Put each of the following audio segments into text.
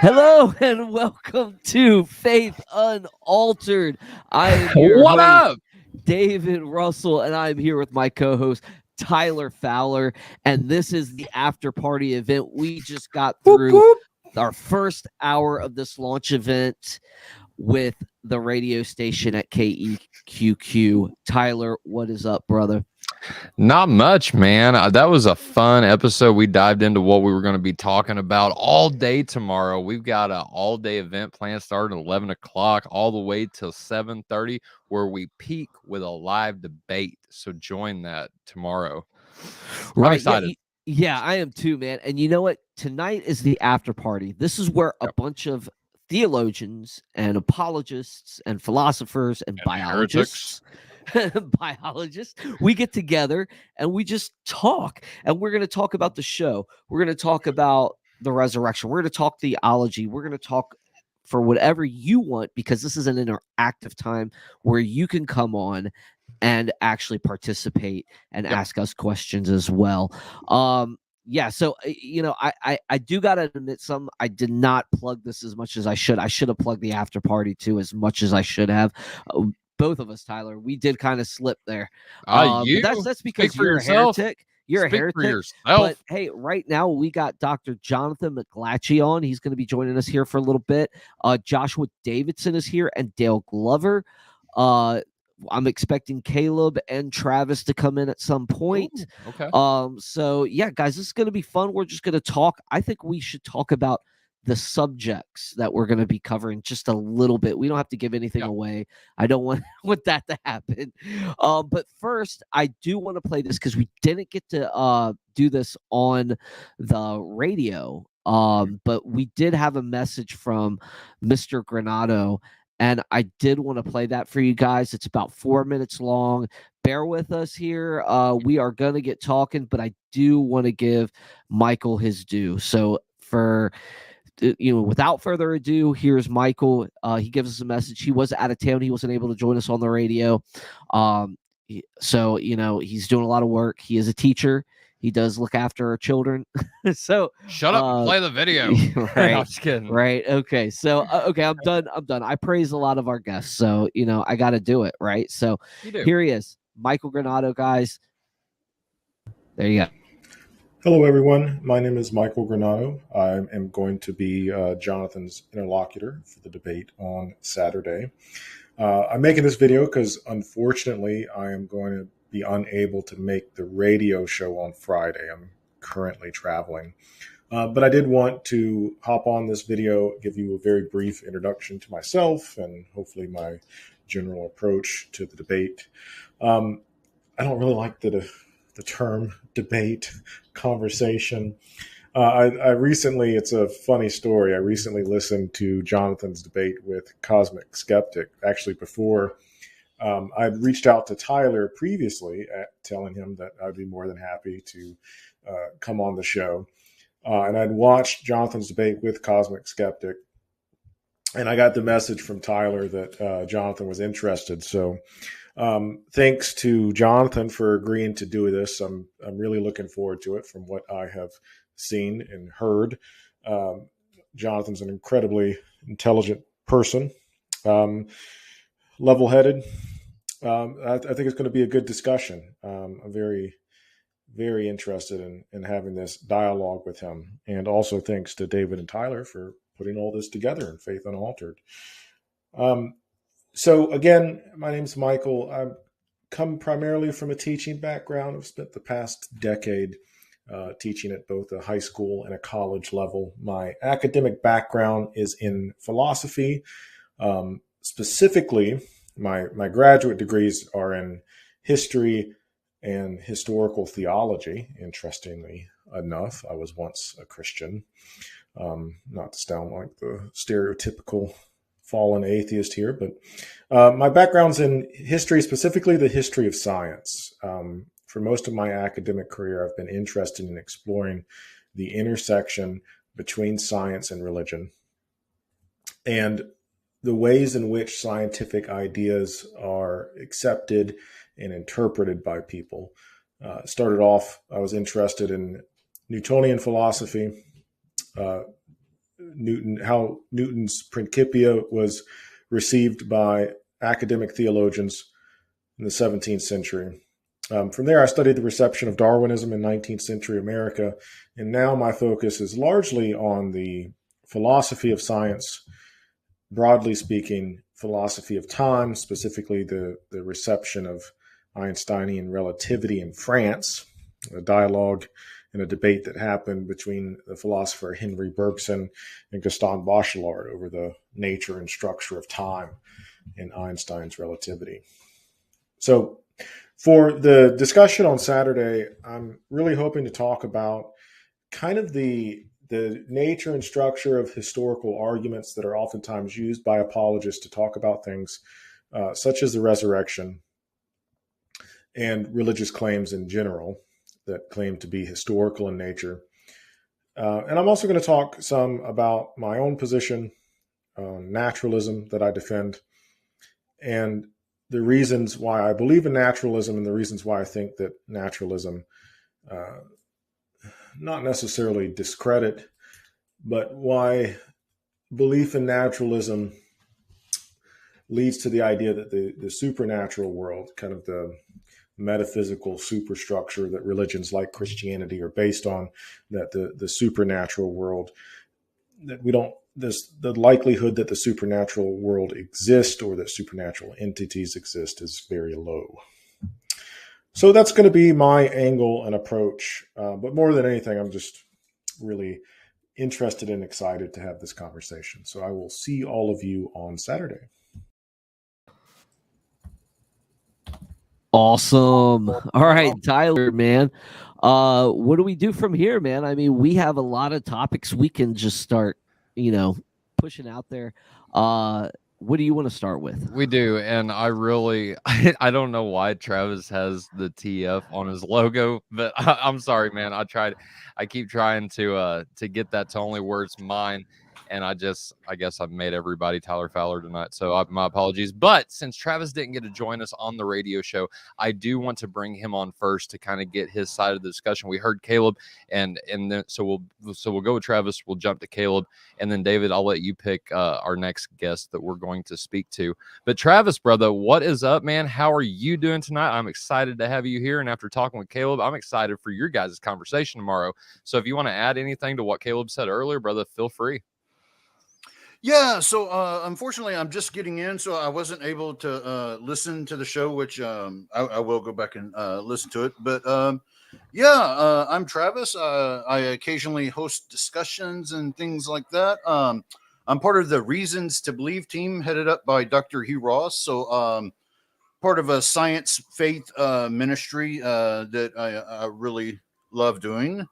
Hello and welcome to Faith Unaltered. I am your What host, up? David Russell, and I'm here with my co-host, Tyler Fowler. And this is the after party event. We just got Whoop, through whoop. our first hour of this launch event with the radio station at KEQQ. Tyler, what is up, brother? Not much, man. That was a fun episode. We dived into what we were going to be talking about all day tomorrow. We've got an all-day event planned starting at 11 o'clock all the way till 7:30, where we peak with a live debate. So join that tomorrow. I'm excited. Yeah, I am too, man. And you know what? Tonight is the after party. This is where a bunch of theologians and apologists and philosophers and biologists we get together and we just talk, and we're going to talk about the show. We're going to talk about the resurrection. We're going to talk theology. We're going to talk for whatever you want, because this is an interactive time where you can come on and actually participate and ask us questions as well. Yeah, so I do gotta admit, I did not plug this as much as I should. I should have plugged the after party too as much as I should have. Both of us, Tyler, we did kind of slip there. But that's because you're a heretic. You're a heretic. For yourself. But hey, right now we got Dr. Jonathan McGlatchy on. He's going to be joining us here for a little bit. Joshua Davidson is here, and Dale Glover. I'm expecting Caleb and Travis to come in at some point. Ooh, okay. So yeah, guys, this is going to be fun. We're just going to talk. I think we should talk about the subjects that we're going to be covering just a little bit. We don't have to give anything away. I don't want that to happen. But first, I do want to play this because we didn't get to do this on the radio. But we did have a message from Mr. Granado, and I did want to play that for you guys. It's about 4 minutes long. Bear with us here. We are going to get talking, but I do want to give Michael his due. So without further ado, here's Michael. He gives us a message. He was out of town. He wasn't able to join us on the radio. So he's doing a lot of work. He is a teacher. He does look after our children. So shut up and play the video. Right. No, I'm just kidding. Right. Okay. So okay, I'm done. I praise a lot of our guests. So I got to do it. Right. So here he is, Michael Granado, guys. There you go. Hello, everyone. My name is Michael Granado. I am going to be Jonathan's interlocutor for the debate on Saturday. I'm making this video because, unfortunately, I am going to be unable to make the radio show on Friday. I'm currently traveling. But I did want to hop on this video, give you a very brief introduction to myself and hopefully my general approach to the debate. I don't really like the term debate conversation. I recently, it's a funny story. I recently listened to Jonathan's debate with Cosmic Skeptic, actually before I'd reached out to Tyler previously telling him that I'd be more than happy to come on the show. And I'd watched Jonathan's debate with Cosmic Skeptic, and I got the message from Tyler that Jonathan was interested. So thanks to Jonathan for agreeing to do this. I'm really looking forward to it from what I have seen and heard. Jonathan's an incredibly intelligent person, level-headed. I think it's going to be a good discussion. I'm very, very interested in having this dialogue with him. And also thanks to David and Tyler for putting all this together in Faith Unaltered. So again, my name's Michael. I come primarily from a teaching background. I've spent the past decade teaching at both a high school and a college level. My academic background is in philosophy. Specifically, my graduate degrees are in history and historical theology. Interestingly enough, I was once a Christian. Not to sound like the stereotypical fallen atheist here, but my background's in history, specifically the history of science. For most of my academic career, I've been interested in exploring the intersection between science and religion and the ways in which scientific ideas are accepted and interpreted by people. I was interested in Newtonian philosophy, how Newton's Principia was received by academic theologians in the 17th century. From there, I studied the reception of Darwinism in 19th century America, and now my focus is largely on the philosophy of science, broadly speaking, philosophy of time, specifically the reception of Einsteinian relativity in France, a dialogue and a debate that happened between the philosopher Henry Bergson and Gaston Bachelard over the nature and structure of time in Einstein's relativity. So for the discussion on Saturday, I'm really hoping to talk about kind of the nature and structure of historical arguments that are oftentimes used by apologists to talk about things such as the resurrection and religious claims in general that claim to be historical in nature. And I'm also going to talk some about my own position on naturalism that I defend, and the reasons why I believe in naturalism and the reasons why I think that naturalism, not necessarily discredit, but why belief in naturalism leads to the idea that the supernatural world, kind of the metaphysical superstructure that religions like Christianity are based on, that the supernatural world, that we don't, the likelihood that the supernatural world exists or that supernatural entities exist is very low. So that's going to be my angle and approach. But more than anything, I'm just really interested and excited to have this conversation. So I will see all of you on Saturday. Awesome. All right, Tyler, man. What do we do from here, man? I mean, we have a lot of topics we can just start, pushing out there. What do you want to start with? We do, and I really, I don't know why Travis has the TF on his logo, but I'm sorry, man. I keep trying to get that to only where it's mine, and I guess I've made everybody Tyler Fowler tonight, so my apologies. But since Travis didn't get to join us on the radio show, I do want to bring him on first to kind of get his side of the discussion. We heard Caleb, and then so we'll go with Travis. We'll jump to Caleb, and then David, I'll let you pick our next guest that we're going to speak to. But Travis, brother, what is up, man? How are you doing tonight? I'm excited to have you here, and after talking with Caleb, I'm excited for your guys' conversation tomorrow. So if you want to add anything to what Caleb said earlier, brother, feel free. Yeah, so unfortunately, I'm just getting in, so I wasn't able to listen to the show, which I will go back and listen to it. But I'm Travis. I occasionally host discussions and things like that. I'm part of the Reasons to Believe team, headed up by Dr. Hugh Ross. So part of a science faith ministry that I really love doing.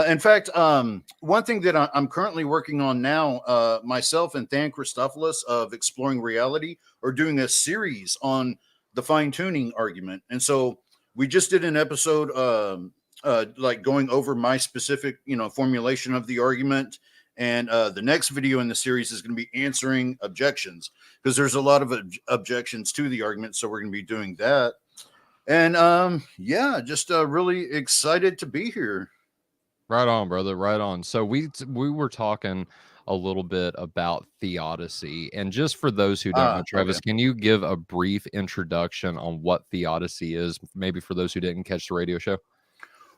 In fact, one thing that I'm currently working on now, myself and Than Christophilus of Exploring Reality are doing a series on the fine-tuning argument. And so we just did an episode like going over my specific, formulation of the argument. And the next video in the series is going to be answering objections, because there's a lot of objections to the argument. So we're going to be doing that. And just really excited to be here. Right on, brother. Right on. So we were talking a little bit about theodicy, and just for those who don't know, Travis, can you give a brief introduction on what theodicy is, maybe for those who didn't catch the radio show?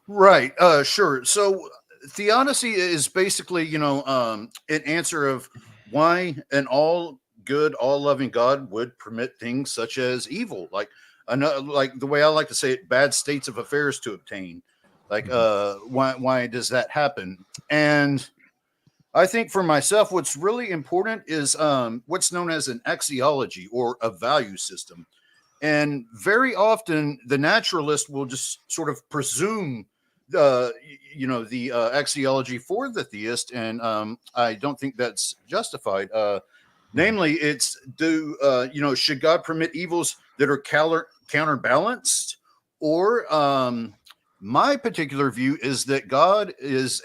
Right. Sure. So theodicy is basically, an answer of why an all good, all loving God would permit things such as evil, like the way I like to say it, bad states of affairs to obtain. Like, why does that happen? And I think for myself, what's really important is what's known as an axiology or a value system. And very often the naturalist will just sort of presume the axiology for the theist. And I don't think that's justified. Namely, it's should God permit evils that are counterbalanced, or my particular view is that God is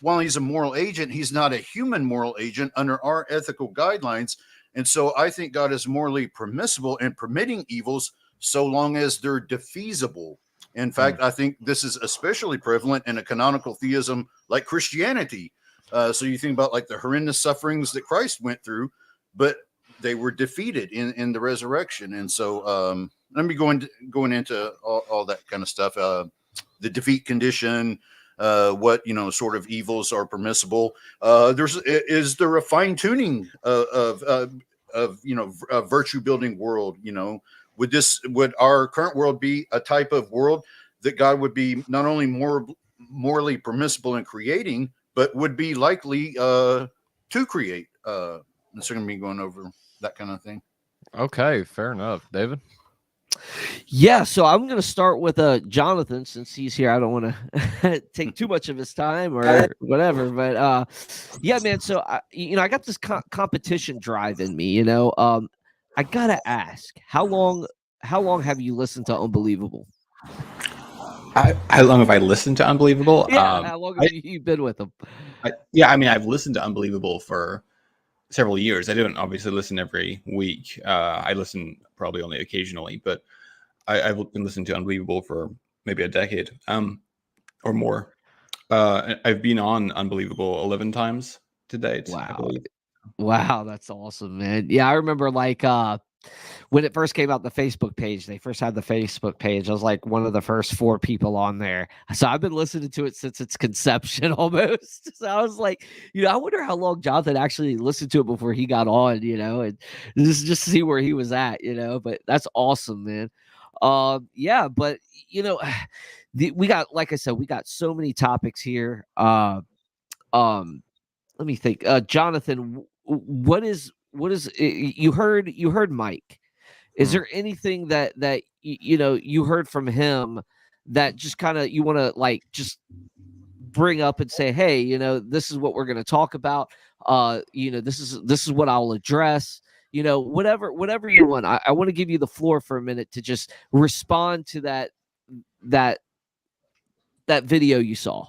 while he's a moral agent, he's not a human moral agent under our ethical guidelines. And so I think God is morally permissible in permitting evils so long as they're defeasible. In fact, I think this is especially prevalent in a canonical theism like Christianity, So you think about like the horrendous sufferings that Christ went through, but they were defeated in the resurrection. And so let me going into all that kind of stuff. The defeat condition, what sort of evils are permissible. Is there a fine tuning of a virtue building world? Would our current world be a type of world that God would be not only more morally permissible in creating, but would be likely to create? So I'm going to be going over that kind of thing. Okay, fair enough. David? Yeah, so I'm going to start with Jonathan, since he's here. I don't want to take too much of his time or whatever, but yeah, man. So I got this competition drive in me. I gotta ask, how long have you listened to Unbelievable? How long have I listened to Unbelievable? Yeah, how long have you been with them? I've listened to Unbelievable for several years. I don't obviously listen every week. I listen probably only occasionally, but I've been listening to Unbelievable for maybe a decade or more. I've been on Unbelievable 11 times to date. Wow, that's awesome, man. Yeah, I remember when it first came out, the Facebook page, they first had the Facebook page. I was like one of the first 4 people on there. So I've been listening to it since its conception almost. So I was like, I wonder how long Jonathan actually listened to it before he got on, and just to see where he was at, but that's awesome, man. Yeah, but we got, like I said, we got so many topics here. Let me think. Jonathan, what is you heard Mike? Is there anything that you heard from him that just kind of you want to just bring up and say, hey, this is what we're going to talk about. This is what I'll address. Whatever you want. I want to give you the floor for a minute to just respond to that video you saw.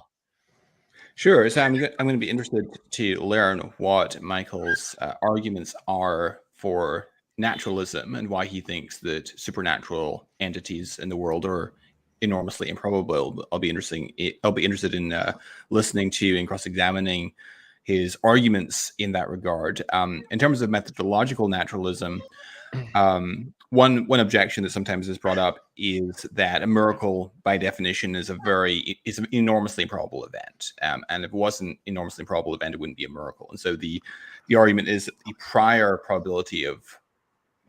Sure. So I'm going to be interested to learn what Michael's arguments are for naturalism and why he thinks that supernatural entities in the world are enormously improbable. I'll be interested in listening to and cross-examining his arguments in that regard. In terms of methodological naturalism, one objection that sometimes is brought up is that a miracle, by definition, is an enormously improbable event. And if it wasn't an enormously improbable event, it wouldn't be a miracle. And so the argument is that the prior probability of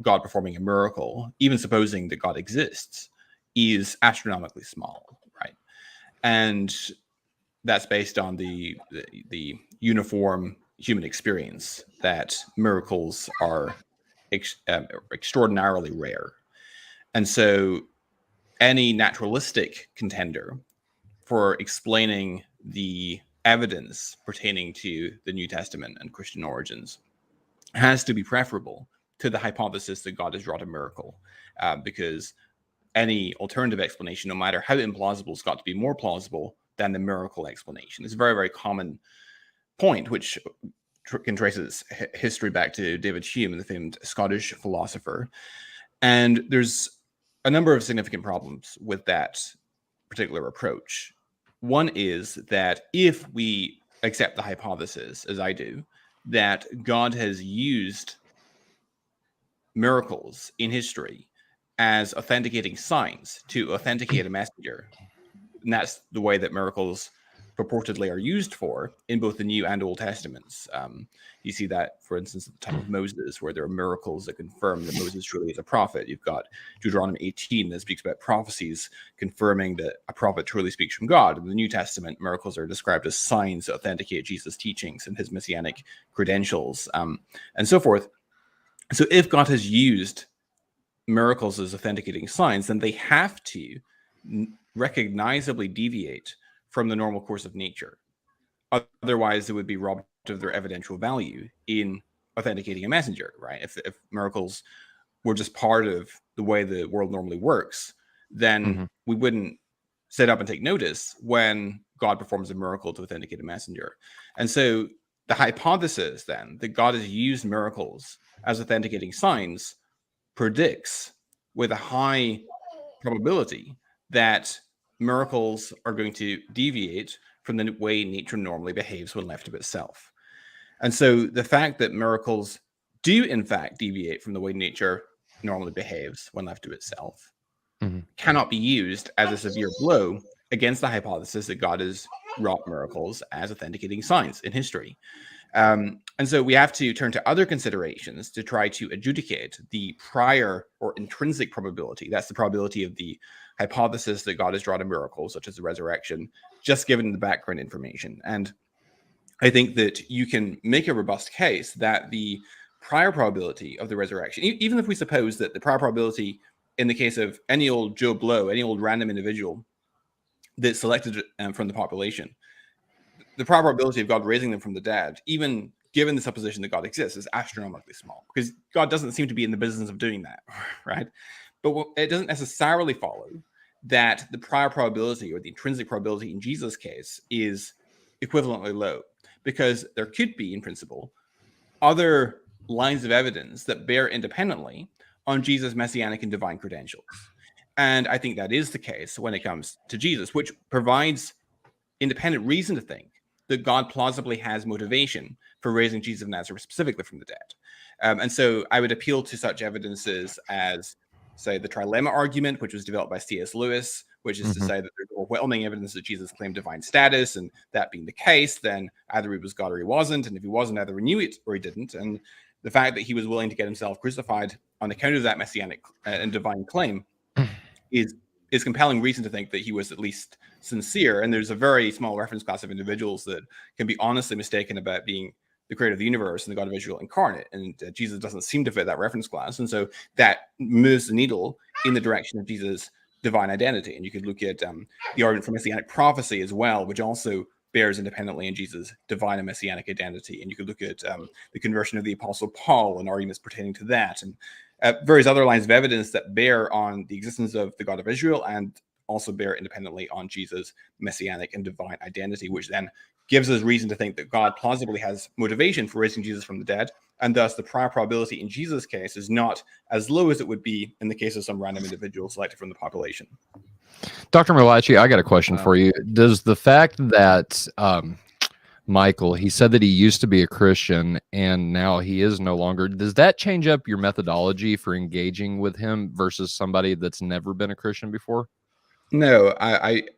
God performing a miracle, even supposing that God exists, is astronomically small, right? And that's based on the uniform human experience that miracles are extraordinarily rare. And so any naturalistic contender for explaining the evidence pertaining to the New Testament and Christian origins has to be preferable to the hypothesis that God has wrought a miracle, because any alternative explanation, no matter how implausible, has got to be more plausible than the miracle explanation. It's a very, very common point, which can trace its history back to David Hume, the famed Scottish philosopher. And there's a number of significant problems with that particular approach. One is that if we accept the hypothesis, as I do, that God has used miracles in history as authenticating signs to authenticate a messenger, and that's the way that miracles purportedly are used for in both the New and Old Testaments. You see that, for instance, at the time of Moses, where there are miracles that confirm that Moses truly is a prophet. You've got Deuteronomy 18 that speaks about prophecies confirming that a prophet truly speaks from God. In the New Testament, miracles are described as signs that authenticate Jesus' teachings and his messianic credentials, and so forth. So if God has used miracles as authenticating signs, then they have to recognizably deviate from the normal course of nature. Otherwise, it would be robbed of their evidential value in authenticating a messenger, right? If miracles were just part of the way the world normally works, then we wouldn't sit up and take notice when God performs a miracle to authenticate a messenger. And so the hypothesis then that God has used miracles as authenticating signs predicts with a high probability that miracles are going to deviate from the way nature normally behaves when left to itself. And so the fact that miracles do in fact deviate from the way nature normally behaves when left to itself cannot be used as a severe blow against the hypothesis that God has wrought miracles as authenticating signs in history. And so we have to turn to other considerations to try to adjudicate the prior or intrinsic probability. That's the probability of the hypothesis that God has wrought a miracle, such as the resurrection, just given the background information. And I think that you can make a robust case that the prior probability of the resurrection, even if we suppose that the prior probability in the case of any old Joe Blow, any old random individual that's selected from the population, the probability of God raising them from the dead, even given the supposition that God exists, is astronomically small, because God doesn't seem to be in the business of doing that, right? But it doesn't necessarily follow that the prior probability or the intrinsic probability in Jesus' case is equivalently low, because there could be, in principle, other lines of evidence that bear independently on Jesus' messianic and divine credentials. And I think that is the case when it comes to Jesus, which provides independent reason to think that God plausibly has motivation for raising Jesus of Nazareth specifically from the dead. And so I would appeal to such evidences as, say, the Trilemma Argument, which was developed by C.S. Lewis, which is to say that there's overwhelming evidence that Jesus claimed divine status, and that being the case, then either he was God or he wasn't, and if he wasn't, either he knew it or he didn't. And the fact that he was willing to get himself crucified on account of that messianic and divine claim is compelling reason to think that he was at least sincere. And there's a very small reference class of individuals that can be honestly mistaken about being the creator of the universe and the God of Israel incarnate. And Jesus doesn't seem to fit that reference class. And so that moves the needle in the direction of Jesus' divine identity. And you could look at the argument for messianic prophecy as well, which also bears independently in Jesus' divine and messianic identity. And you could look at the conversion of the Apostle Paul and arguments pertaining to that, and various other lines of evidence that bear on the existence of the God of Israel and also bear independently on Jesus' messianic and divine identity, which then gives us reason to think that God plausibly has motivation for raising Jesus from the dead, and thus the prior probability in Jesus' case is not as low as it would be in the case of some random individual selected from the population. Dr. Malachi, I got a question for you. Does the fact that Michael, he said that he used to be a Christian and now he is no longer, does that change up your methodology for engaging with him versus somebody that's never been a Christian before? No,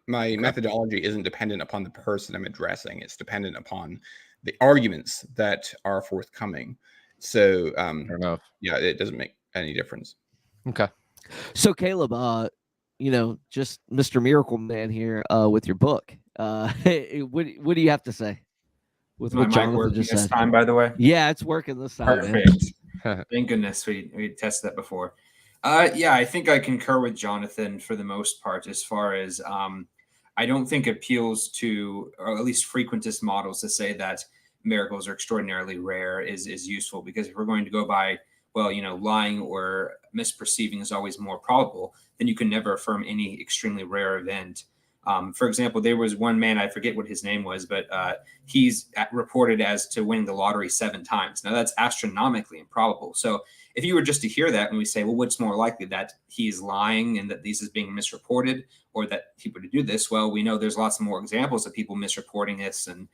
my methodology isn't dependent upon the person I'm addressing. It's dependent upon the arguments that are forthcoming. So, Fair enough. Yeah, it doesn't make any difference. Okay. So Caleb, just Mr. Miracle Man here with your book. What do you have to say with what Jonathan just said? This time, by the way. Yeah, it's working this time. Perfect. Thank goodness we tested that before. Yeah, I think I concur with Jonathan for the most part, as far as I don't think appeals to, or at least frequentist models to say that miracles are extraordinarily rare is useful, because if we're going to go by, well, lying or misperceiving is always more probable, then you can never affirm any extremely rare event. For example, there was one man, I forget what his name was, but he's reported as to winning the lottery 7 times. Now that's astronomically improbable. So if you were just to hear that and we say, well, what's more likely, that he's lying and that this is being misreported, or that people to do this? Well, we know there's lots more examples of people misreporting this and,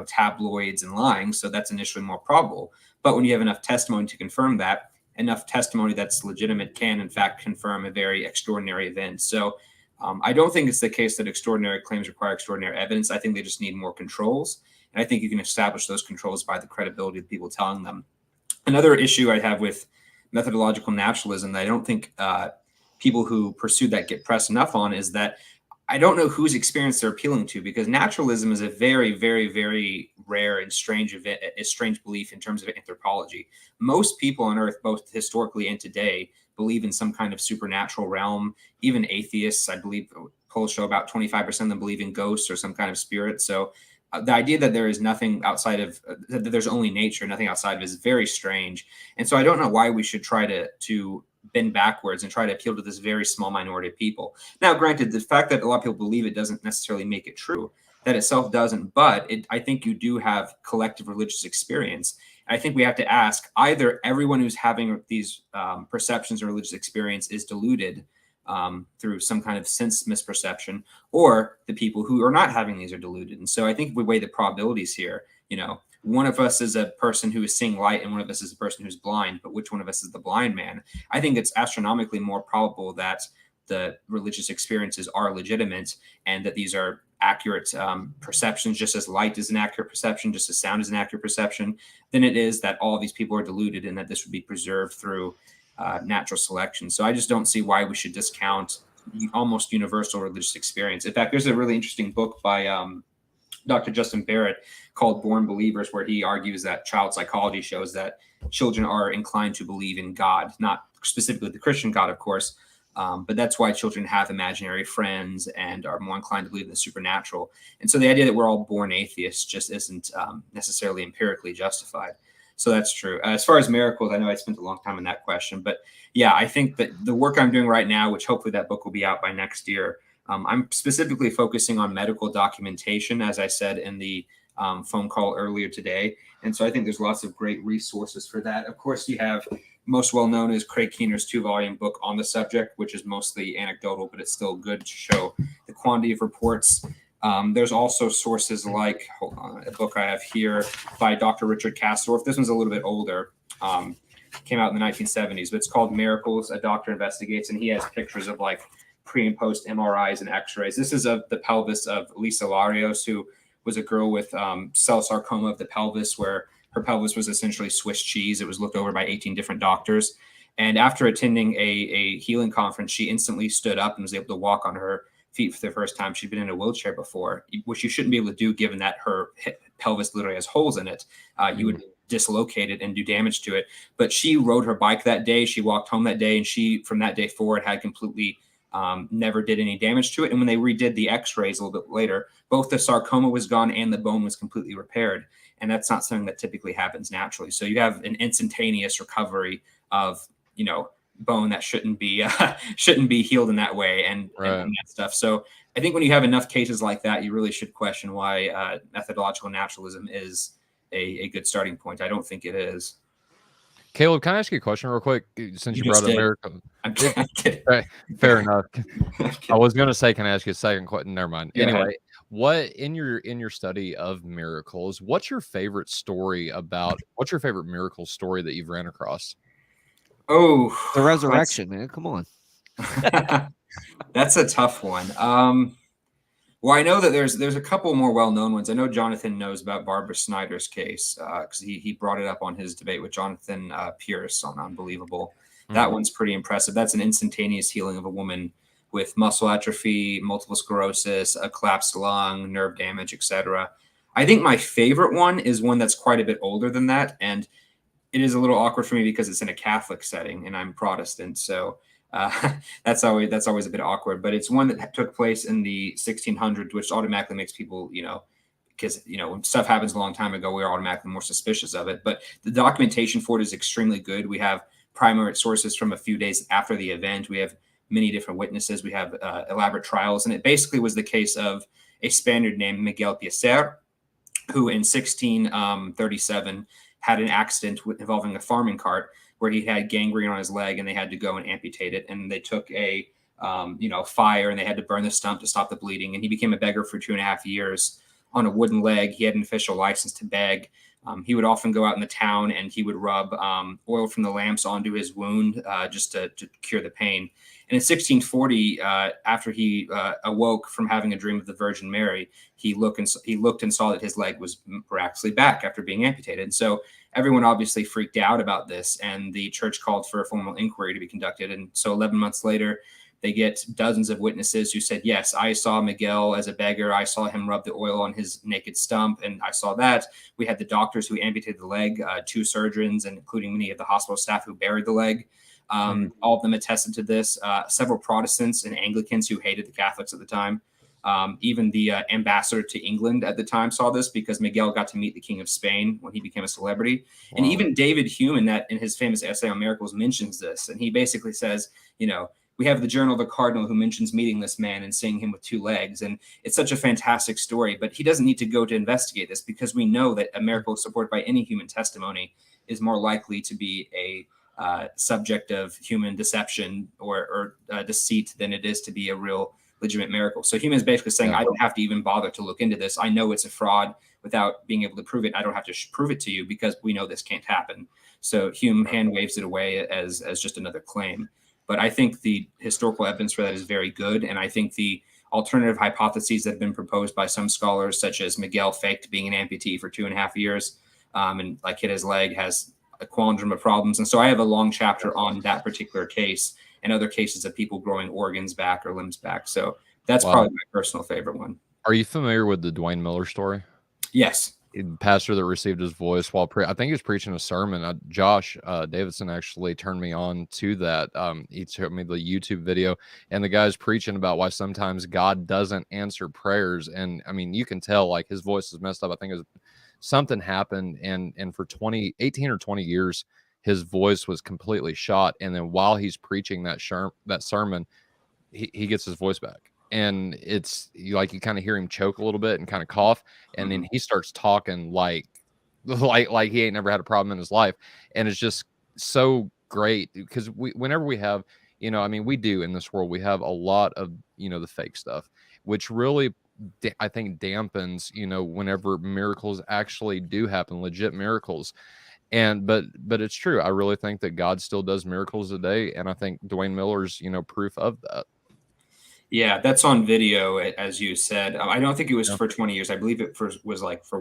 tabloids and lying. So that's initially more probable. But when you have enough testimony to confirm that, enough testimony that's legitimate can in fact confirm a very extraordinary event. So I don't think it's the case that extraordinary claims require extraordinary evidence. I think they just need more controls. And I think you can establish those controls by the credibility of the people telling them. Another issue I have with methodological naturalism that I don't think people who pursue that get pressed enough on is that I don't know whose experience they're appealing to, because naturalism is a very, very, very rare and strange event, a strange belief in terms of anthropology. Most people on Earth, both historically and today, believe in some kind of supernatural realm. Even atheists, I believe, polls show about 25% of them believe in ghosts or some kind of spirit. So the idea that there is nothing outside of, that there's only nature, nothing outside of, is very strange. And so I don't know why we should try to bend backwards and try to appeal to this very small minority of people. Now, granted, the fact that a lot of people believe it doesn't necessarily make it true. That itself doesn't, but I think you do have collective religious experience. And I think we have to ask, either everyone who's having these perceptions or religious experience is deluded, through some kind of sense misperception, or the people who are not having these are deluded. And so I think if we weigh the probabilities here, one of us is a person who is seeing light and one of us is a person who's blind, but which one of us is the blind man? I think it's astronomically more probable that the religious experiences are legitimate and that these are accurate perceptions, just as light is an accurate perception, just as sound is an accurate perception, than it is that all of these people are deluded and that this would be preserved through natural selection. So I just don't see why we should discount almost universal religious experience. In fact, there's a really interesting book by Dr. Justin Barrett called Born Believers, where he argues that child psychology shows that children are inclined to believe in God, not specifically the Christian God, of course, but that's why children have imaginary friends and are more inclined to believe in the supernatural. And so the idea that we're all born atheists just isn't necessarily empirically justified. So that's true. As far as miracles, I know I spent a long time on that question, but yeah, I think that the work I'm doing right now, which hopefully that book will be out by next year, I'm specifically focusing on medical documentation, as I said in the phone call earlier today. And so I think there's lots of great resources for that. Of course, you have most well known is Craig Keener's 2-volume book on the subject, which is mostly anecdotal, but it's still good to show the quantity of reports. There's also sources like, hold on, a book I have here by Dr. Richard Kastorf. This one's a little bit older, came out in the 1970s, but it's called Miracles, A Doctor Investigates, and he has pictures of like pre and post MRIs and x-rays. This is of the pelvis of Lisa Larios, who was a girl with cell sarcoma of the pelvis, where her pelvis was essentially Swiss cheese. It was looked over by 18 different doctors. And after attending a healing conference, she instantly stood up and was able to walk on her feet for the first time. She'd been in a wheelchair before, which you shouldn't be able to do given that her pelvis literally has holes in it. You would dislocate it and do damage to it. But she rode her bike that day. She walked home that day, and she, from that day forward, had completely never did any damage to it. And when they redid the x-rays a little bit later, both the sarcoma was gone and the bone was completely repaired. And that's not something that typically happens naturally. So you have an instantaneous recovery of, bone that shouldn't be healed in that way and that stuff. So I think when you have enough cases like that, you really should question why methodological naturalism is a good starting point. I don't think it is. Caleb, can I ask you a question real quick? Since you brought up miracle, I'm kidding. Fair enough. I was going to say, can I ask you a second question? Never mind. Go Anyway, ahead. what in your study of miracles, what's your favorite miracle story that you've ran across? Oh, The resurrection, man. Come on. that's a tough one. Well, I know that there's a couple more well-known ones. I know Jonathan knows about Barbara Snyder's case because he brought it up on his debate with Jonathan Pierce on Unbelievable. That one's pretty impressive. That's an instantaneous healing of a woman with muscle atrophy, multiple sclerosis, a collapsed lung, nerve damage, etc. I think my favorite one is one that's quite a bit older than that, and it is a little awkward for me because it's in a Catholic setting and I'm Protestant, so that's always a bit awkward. But it's one that took place in the 1600s, which automatically makes people, because when stuff happens a long time ago, we're automatically more suspicious of it. But the documentation for it is extremely good. We have primary sources from a few days after the event. We have many different witnesses. We have elaborate trials, and it basically was the case of a Spaniard named Miguel Piacer, who in 1637 had an accident involving a farming cart where he had gangrene on his leg and they had to go and amputate it. And they took a fire and they had to burn the stump to stop the bleeding. And he became a beggar for 2.5 years on a wooden leg. He had an official license to beg. He would often go out in the town and he would rub oil from the lamps onto his wound just to cure the pain. And in 1640, after he awoke from having a dream of the Virgin Mary, he looked and saw that his leg was miraculously back after being amputated. And so everyone obviously freaked out about this, and the church called for a formal inquiry to be conducted. And so 11 months later, they get dozens of witnesses who said, yes, I saw Miguel as a beggar. I saw him rub the oil on his naked stump, and I saw that. We had the doctors who amputated the leg, 2 surgeons, and including many of the hospital staff who buried the leg. All of them attested to this. Several Protestants and Anglicans who hated the Catholics at the time. Even the ambassador to England at the time saw this because Miguel got to meet the King of Spain when he became a celebrity. Wow. And even David Hume, in his famous essay on miracles, mentions this. And he basically says, we have the Journal of the Cardinal who mentions meeting this man and seeing him with 2 legs. And it's such a fantastic story, but he doesn't need to go to investigate this because we know that a miracle supported by any human testimony is more likely to be a subject of human deception or deceit than it is to be a real legitimate miracle. So Hume is basically saying, I don't have to even bother to look into this. I know it's a fraud without being able to prove it. I don't have to prove it to you because we know this can't happen. So Hume hand waves it away as just another claim. But I think the historical evidence for that is very good. And I think the alternative hypotheses that have been proposed by some scholars, such as Miguel faked being an amputee for 2.5 years and like hit his leg, has a quandrum of problems. And so I have a long chapter on that particular case and other cases of people growing organs back or limbs back. So that's probably my personal favorite one. Are you familiar with the Dwayne Miller story? Yes. Pastor that received his voice while I think he was preaching a sermon. Josh Davidson actually turned me on to that. He showed me the YouTube video, and the guy's preaching about why sometimes God doesn't answer prayers. And I mean, you can tell like his voice is messed up. I think it was something happened, and for 18 or 20 years, his voice was completely shot. And then while he's preaching that sermon, he gets his voice back. And it's like you kind of hear him choke a little bit and kind of cough, and then he starts talking like he ain't never had a problem in his life. And it's just so great because whenever we have, I mean, we do in this world, we have a lot of, the fake stuff, which really, I think dampens, whenever miracles actually do happen, legit miracles. But it's true. I really think that God still does miracles today. And I think Dwayne Miller's, proof of that. Yeah, that's on video, as you said. I don't think it was for 20 years. I believe it was like for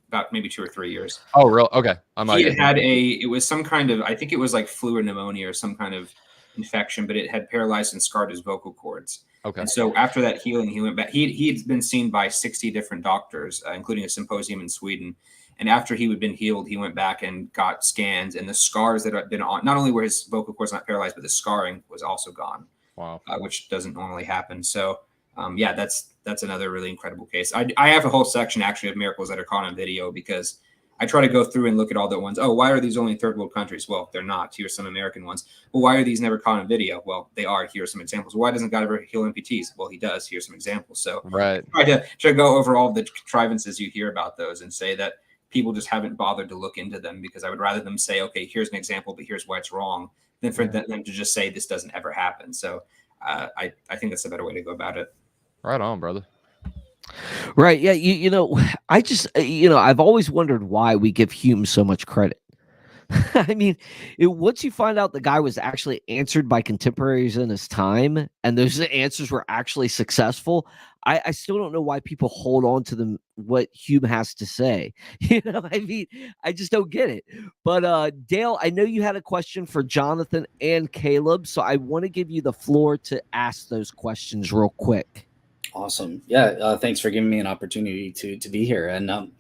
about maybe 2 or 3 years. Oh, real? Okay. It was some kind of, I think it was like flu or pneumonia or some kind of infection, but it had paralyzed and scarred his vocal cords. Okay. And so after that healing, he went back. He had been seen by 60 different doctors, including a symposium in Sweden. And after he had been healed, he went back and got scans, and the scars that had been on, not only were his vocal cords not paralyzed, but the scarring was also gone. Wow. Which doesn't normally happen. So, that's another really incredible case. I have a whole section actually of miracles that are caught on video because I try to go through and look at all the ones. Oh, why are these only in third world countries? Well, they're not. Here's some American ones. Well, why are these never caught on video? Well, they are. Here are some examples. Why doesn't God ever heal amputees? Well, he does. Here's some examples. So right. try to go over all the contrivances you hear about those and say that people just haven't bothered to look into them, because I would rather them say, okay, here's an example, but here's why it's wrong, than for them to just say this doesn't ever happen. So I think that's a better way to go about it. Right on, brother. Right. Yeah. I just, I've always wondered why we give Hume so much credit. I mean, once you find out the guy was actually answered by contemporaries in his time, and those answers were actually successful, I still don't know why people hold on to them, what Hume has to say. I mean, I just don't get it. But Dale, I know you had a question for Jonathan and Caleb, so I want to give you the floor to ask those questions real quick. Awesome. Yeah. Thanks for giving me an opportunity to be here. And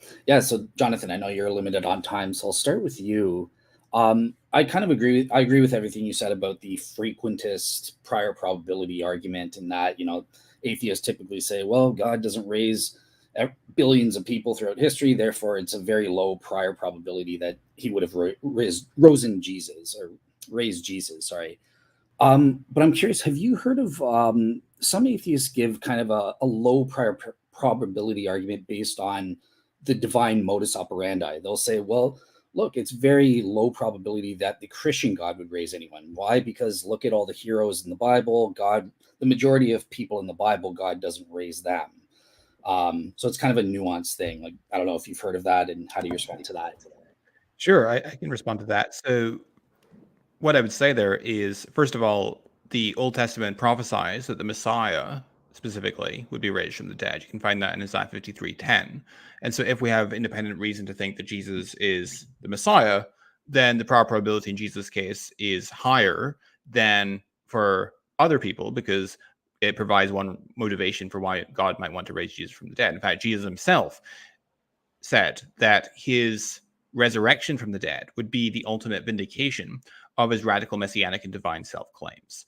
so Jonathan, I know you're limited on time, so I'll start with you. I kind of agree. I agree with everything you said about the frequentist prior probability argument, and that, atheists typically say, well, God doesn't raise billions of people throughout history, therefore it's a very low prior probability that he would have raised Jesus. Sorry. But I'm curious, have you heard of some atheists give kind of a low prior probability argument based on the divine modus operandi? They'll say, well, look, it's very low probability that the Christian God would raise anyone. Why? Because look at all the heroes in the Bible. The majority of people in the Bible, God doesn't raise them. So it's kind of a nuanced thing. Like, I don't know if you've heard of that, and how do you respond to that? Sure, I can respond to that. So what I would say there is, first of all, the Old Testament prophesies that the Messiah specifically would be raised from the dead. You can find that in Isaiah 53:10. And so if we have independent reason to think that Jesus is the Messiah, then the prior probability in Jesus' case is higher than for other people, because it provides one motivation for why God might want to raise Jesus from the dead. In fact, Jesus himself said that his resurrection from the dead would be the ultimate vindication of his radical messianic and divine self-claims.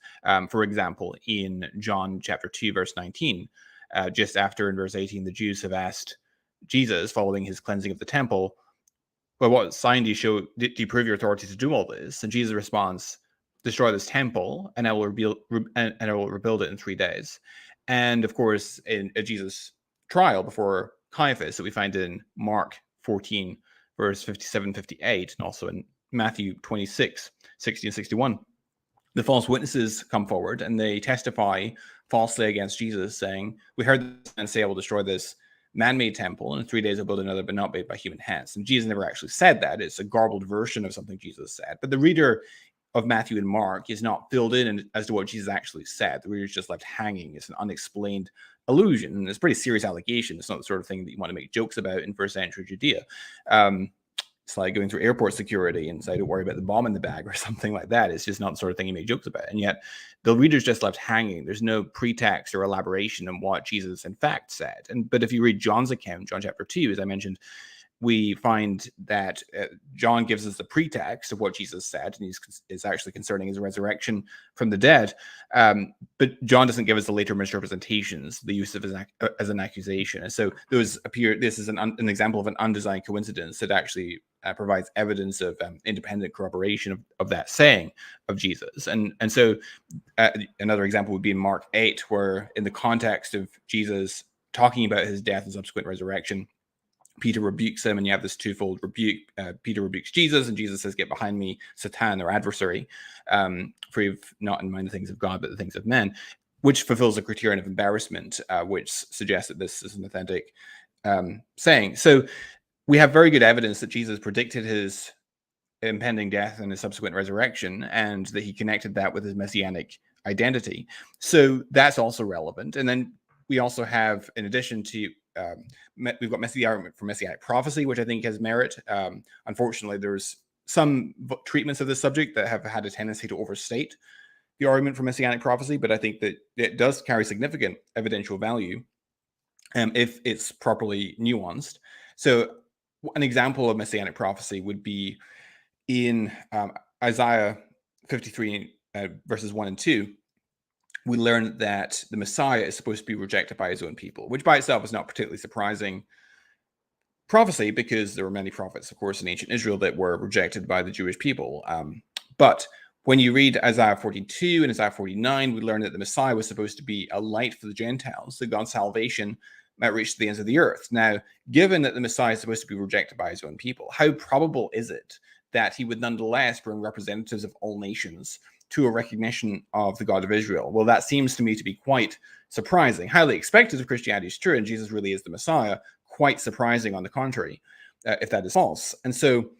For example, in John chapter 2, verse 19, just after in verse 18, the Jews have asked Jesus, following his cleansing of the temple, well, what sign do you show? Do you prove your authority to do all this? And Jesus responds, destroy this temple, and I will rebuild it in 3 days. And of course, in Jesus' trial before Caiaphas, that we find in Mark 14, verse 57-58, and also in Matthew 26, 60 and 61. The false witnesses come forward and they testify falsely against Jesus, saying, "We heard this man say, I will destroy this man-made temple, and in 3 days I'll build another, but not made by human hands." And Jesus never actually said that. It's a garbled version of something Jesus said. But the reader of Matthew and Mark is not filled in as to what Jesus actually said. The reader's just left hanging. It's an unexplained illusion, and it's a pretty serious allegation. It's not the sort of thing that you want to make jokes about in first century Judea. It's like going through airport security and say, don't worry about the bomb in the bag or something like that. It's just not the sort of thing you make jokes about. And yet the reader's just left hanging. There's no pretext or elaboration on what Jesus in fact said. But if you read John's account, John chapter 2, as I mentioned, we find that John gives us the pretext of what Jesus said, and is actually concerning his resurrection from the dead. But John doesn't give us the later misrepresentations, the use of as an accusation. And so this is an example of an undesigned coincidence that actually provides evidence of independent corroboration of that saying of Jesus. And so another example would be in Mark 8, where in the context of Jesus talking about his death and subsequent resurrection, Peter rebukes him, and you have this twofold rebuke. Peter rebukes Jesus, and Jesus says, "Get behind me, Satan," or adversary, for you've not in mind the things of God, but the things of men, which fulfills a criterion of embarrassment, which suggests that this is an authentic saying. So we have very good evidence that Jesus predicted his impending death and his subsequent resurrection, and that he connected that with his messianic identity. So that's also relevant. And then we also have, in addition to we've got the argument for messianic prophecy, which I think has merit. Unfortunately, there's some treatments of this subject that have had a tendency to overstate the argument for messianic prophecy, but I think that it does carry significant evidential value if it's properly nuanced. So an example of messianic prophecy would be in Isaiah 53 verses 1 and 2. We learn that the Messiah is supposed to be rejected by his own people, which by itself is not particularly surprising prophecy, because there were many prophets, of course, in ancient Israel that were rejected by the Jewish people. But when you read Isaiah 42 and Isaiah 49, we learn that the Messiah was supposed to be a light for the Gentiles, so God's salvation might reach to the ends of the earth. Now, given that the Messiah is supposed to be rejected by his own people, how probable is it that he would nonetheless bring representatives of all nations to a recognition of the God of Israel? Well, that seems to me to be quite surprising. Highly expected of Christianity is true, and Jesus really is the Messiah. Quite surprising, on the contrary, if that is false. And so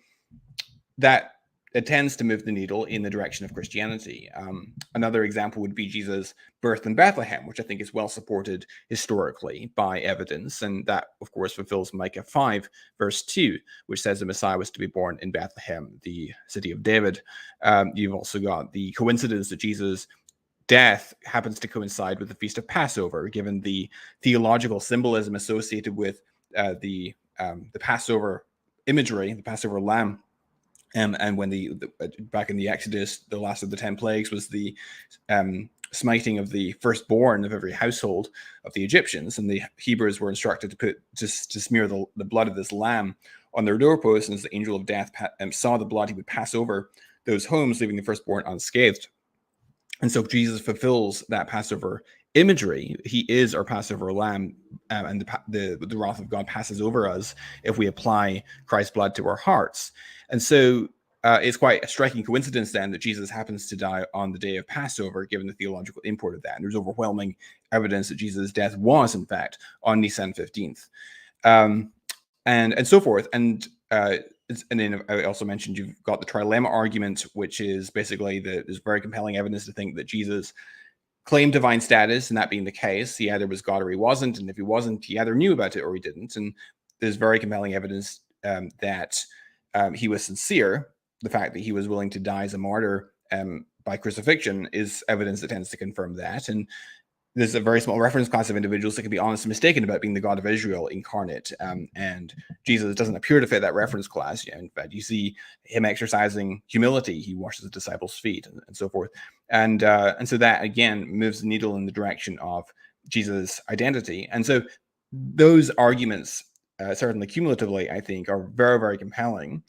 that it tends to move the needle in the direction of Christianity. Another example would be Jesus' birth in Bethlehem, which I think is well supported historically by evidence. And that, of course, fulfills Micah 5, verse 2, which says the Messiah was to be born in Bethlehem, the city of David. You've also got the coincidence that Jesus' death happens to coincide with the Feast of Passover, given the theological symbolism associated with the Passover imagery, the Passover lamb. And when back in the Exodus, the last of the 10 plagues was the smiting of the firstborn of every household of the Egyptians, and the Hebrews were instructed to smear the blood of this lamb on their doorposts, and as the angel of death saw the blood, he would pass over those homes, leaving the firstborn unscathed. And so Jesus fulfills that Passover imagery. He is our Passover lamb, and the wrath of God passes over us if we apply Christ's blood to our hearts. And so it's quite a striking coincidence then that Jesus happens to die on the day of Passover, given the theological import of that. And there's overwhelming evidence that Jesus' death was, in fact, on Nisan 15th, and so forth. And then I also mentioned you've got the Trilemma Argument, which is basically there's very compelling evidence to think that Jesus claimed divine status, and that being the case, he either was God or he wasn't. And if he wasn't, he either knew about it or he didn't. And there's very compelling evidence that he was sincere. The fact that he was willing to die as a martyr by crucifixion is evidence that tends to confirm that. And there's a very small reference class of individuals that can be honest and mistaken about being the God of Israel incarnate. And Jesus doesn't appear to fit that reference class. In fact, you see him exercising humility. He washes the disciples' feet and so forth. And so that, again, moves the needle in the direction of Jesus' identity. And so those arguments, certainly cumulatively, I think, are very, very compelling,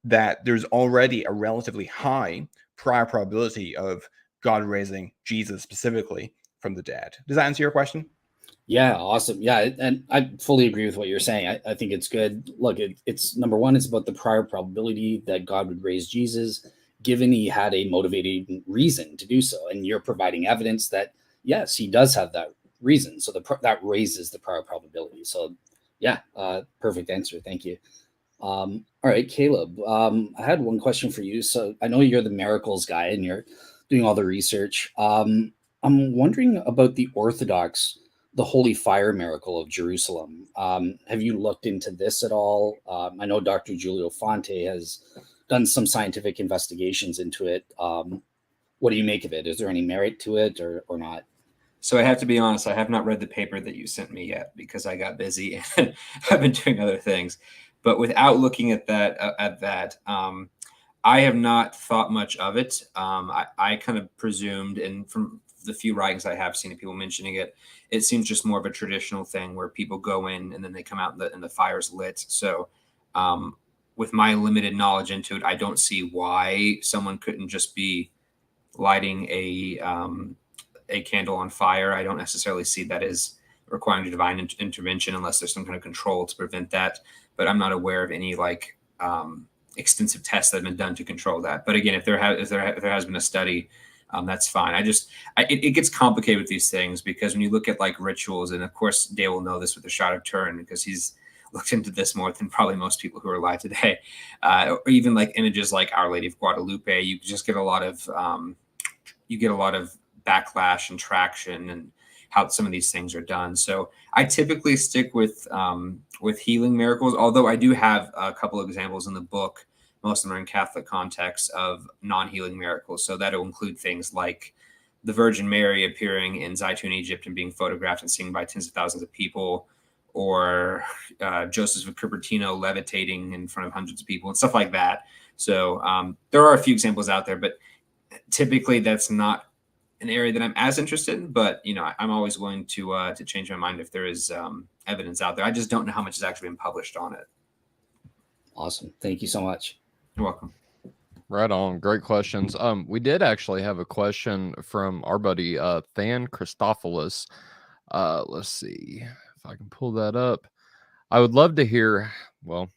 that there's already a relatively high prior probability of God raising Jesus specifically from the dead. Does that answer your question? Yeah, awesome. Yeah, and I fully agree with what you're saying. I think it's good. Look, it's number one, it's about the prior probability that God would raise Jesus, given he had a motivating reason to do so. And you're providing evidence that, yes, he does have that reason. So that raises the prior probability. So, yeah, perfect answer. Thank you. All right, Caleb, I had one question for you. So I know you're the miracles guy and you're doing all the research. I'm wondering about the holy fire miracle of Jerusalem. Have you looked into this at all? I know Dr. Giulio Fonte has done some scientific investigations into it. What do you make of it? Is there any merit to it or not? So I have to be honest, I have not read the paper that you sent me yet because I got busy and I've been doing other things. But without looking at that, I have not thought much of it. I kind of presumed, and from the few writings I have seen of people mentioning it, it seems just more of a traditional thing where people go in and then they come out and the fire's lit. So with my limited knowledge into it, I don't see why someone couldn't just be lighting a candle on fire. I don't necessarily see that as requiring divine intervention unless there's some kind of control to prevent that. But I'm not aware of any extensive tests that have been done to control that. But again, if there has been a study, that's fine. It gets complicated with these things because when you look at like rituals, and of course Dave will know this with the Shroud of Turin because he's looked into this more than probably most people who are alive today, or even like images like Our Lady of Guadalupe, you just get a lot of backlash and traction and how some of these things are done. So I typically stick with healing miracles, although I do have a couple of examples in the book. Most of them are in Catholic context of non-healing miracles. So that'll include things like the Virgin Mary appearing in Zaitun, Egypt and being photographed and seen by tens of thousands of people, or Joseph of Cupertino levitating in front of hundreds of people and stuff like that. So there are a few examples out there, but typically that's not an area that I'm as interested in, but I'm always willing to change my mind if there is evidence out there. I just don't know how much has actually been published on it. Awesome. Thank you so much. You're welcome. Right on. Great questions. We did actually have a question from our buddy Than Christophilus. Let's see if I can pull that up. I would love to hear, well,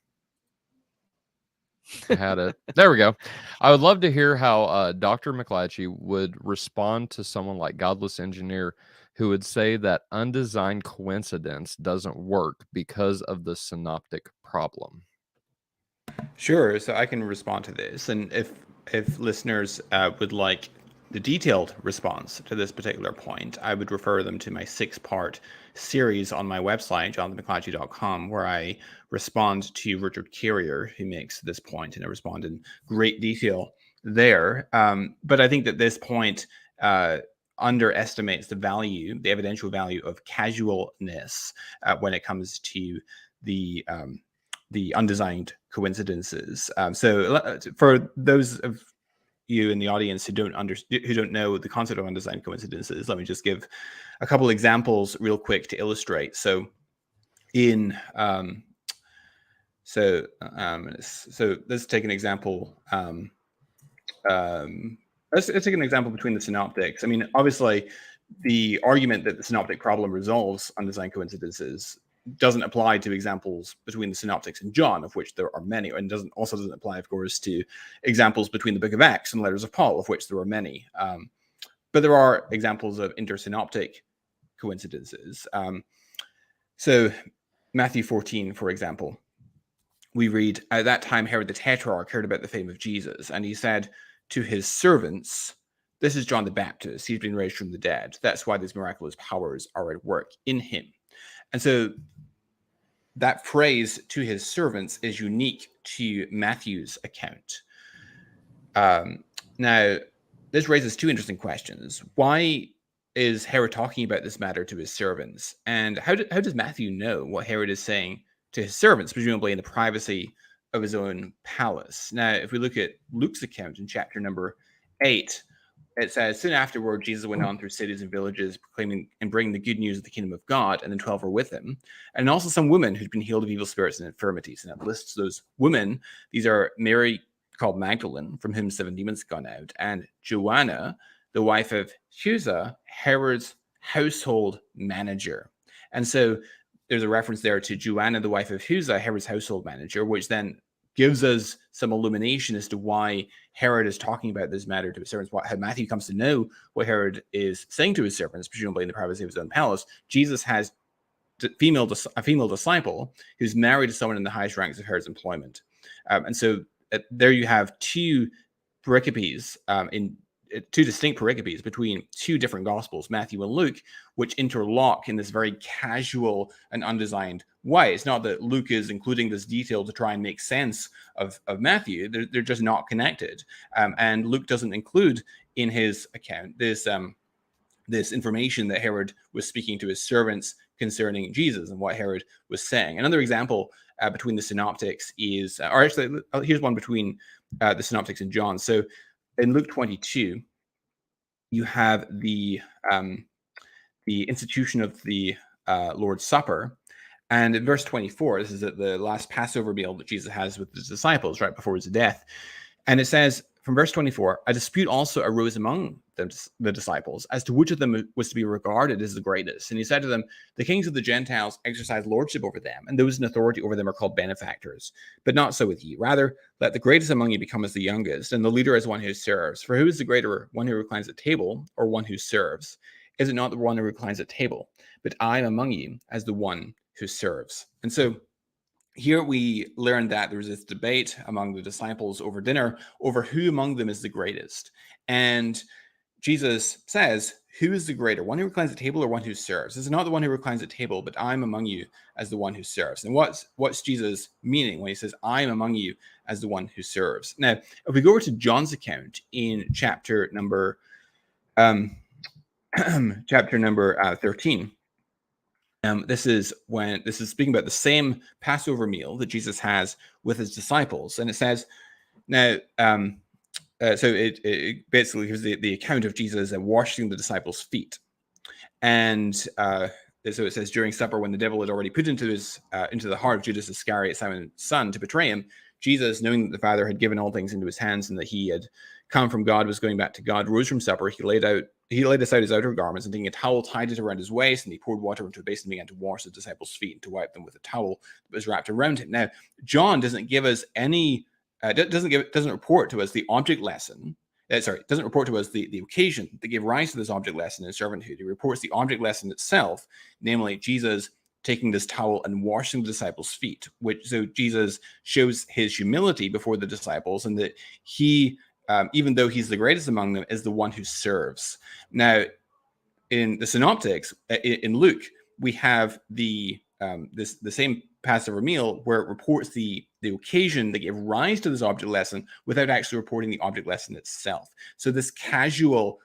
I had it. There we go. I would love to hear how Dr. McClatchy would respond to someone like Godless Engineer who would say that undesigned coincidence doesn't work because of the synoptic problem. Sure. So I can respond to this. And if listeners would like the detailed response to this particular point, I would refer them to my 6-part series on my website, jonathanmcclatchy.com, where I respond to Richard Carrier, who makes this point, and I respond in great detail there. But I think that this point underestimates the evidential value of casualness when it comes to the undesigned coincidences. So for those of you in the audience who don't know the concept of undesigned coincidences, let me just give a couple examples real quick to illustrate. So let's take an example. Let's take an example between the synoptics. I mean, obviously, the argument that the synoptic problem resolves undesigned coincidences doesn't apply to examples between the synoptics and John, of which there are many, and doesn't apply, of course, to examples between the book of Acts and letters of Paul, of which there are many. But there are examples of intersynoptic coincidences. So Matthew 14, for example, we read, at that time Herod the Tetrarch heard about the fame of Jesus, and he said to his servants, this is John the Baptist. He's been raised from the dead. That's why these miraculous powers are at work in him. And so that phrase to his servants is unique to Matthew's account. Now, this raises two interesting questions. Why is Herod talking about this matter to his servants? And how does Matthew know what Herod is saying to his servants, presumably in the privacy of his own palace? Now, if we look at Luke's account in chapter number 8, it says, soon afterward, Jesus went on through cities and villages, proclaiming and bringing the good news of the kingdom of God, and then 12 were with him. And also some women who'd been healed of evil spirits and infirmities. And it lists those women. These are Mary, called Magdalene, from whom 7 demons had gone out, and Joanna, the wife of Chuza, Herod's household manager. And so there's a reference there to Joanna, the wife of Husa, Herod's household manager, which then gives us some illumination as to why Herod is talking about this matter to his servants, how Matthew comes to know what Herod is saying to his servants, presumably in the privacy of his own palace. Jesus has a female disciple who's married to someone in the highest ranks of Herod's employment. And so there you have two pericopes in two distinct pericopes between two different gospels, Matthew and Luke, which interlock in this very casual and undesigned way. It's not that Luke is including this detail to try and make sense of Matthew. They're just not connected. And Luke doesn't include in his account this information that Herod was speaking to his servants concerning Jesus and what Herod was saying. Another example between the synoptics is, or actually, here's one between the synoptics and John. So in Luke 22, you have the institution of the Lord's Supper. And in verse 24, this is at the last Passover meal that Jesus has with his disciples right before his death. And it says, from verse 24, a dispute also arose among the disciples as to which of them was to be regarded as the greatest. And he said to them, the kings of the Gentiles exercise lordship over them, and those in authority over them are called benefactors. But not so with you. Rather, let the greatest among you become as the youngest, and the leader as one who serves. For who is the greater, one who reclines at table, or one who serves? Is it not the one who reclines at table? But I am among you as the one who serves. And so here we learn that there's this debate among the disciples over dinner over who among them is the greatest. And Jesus says, who is the greater, one who reclines at table or one who serves? It's not the one who reclines at table, but I'm among you as the one who serves. And what's Jesus meaning when he says, I'm among you as the one who serves? Now, if we go over to John's account in chapter number 13, this is speaking about the same Passover meal that Jesus has with his disciples. And it says, now, so it basically gives the account of Jesus washing the disciples' feet. And so it says, during supper, when the devil had already put into the heart of Judas Iscariot, Simon's son, to betray him, Jesus, knowing that the Father had given all things into his hands and that he had come from God, was going back to God, rose from supper. He laid aside his outer garments, and taking a towel, tied it around his waist, and he poured water into a basin and began to wash the disciples' feet and to wipe them with a towel that was wrapped around him. Now, John doesn't give us any, doesn't report to us the object lesson. Doesn't report to us the occasion that gave rise to this object lesson in servanthood. He reports the object lesson itself, namely Jesus taking this towel and washing the disciples' feet. So Jesus shows his humility before the disciples, and that he, even though he's the greatest among them, is the one who serves. Now, in the synoptics, in Luke, we have the same Passover meal where it reports the occasion that gave rise to this object lesson without actually reporting the object lesson itself. So this casual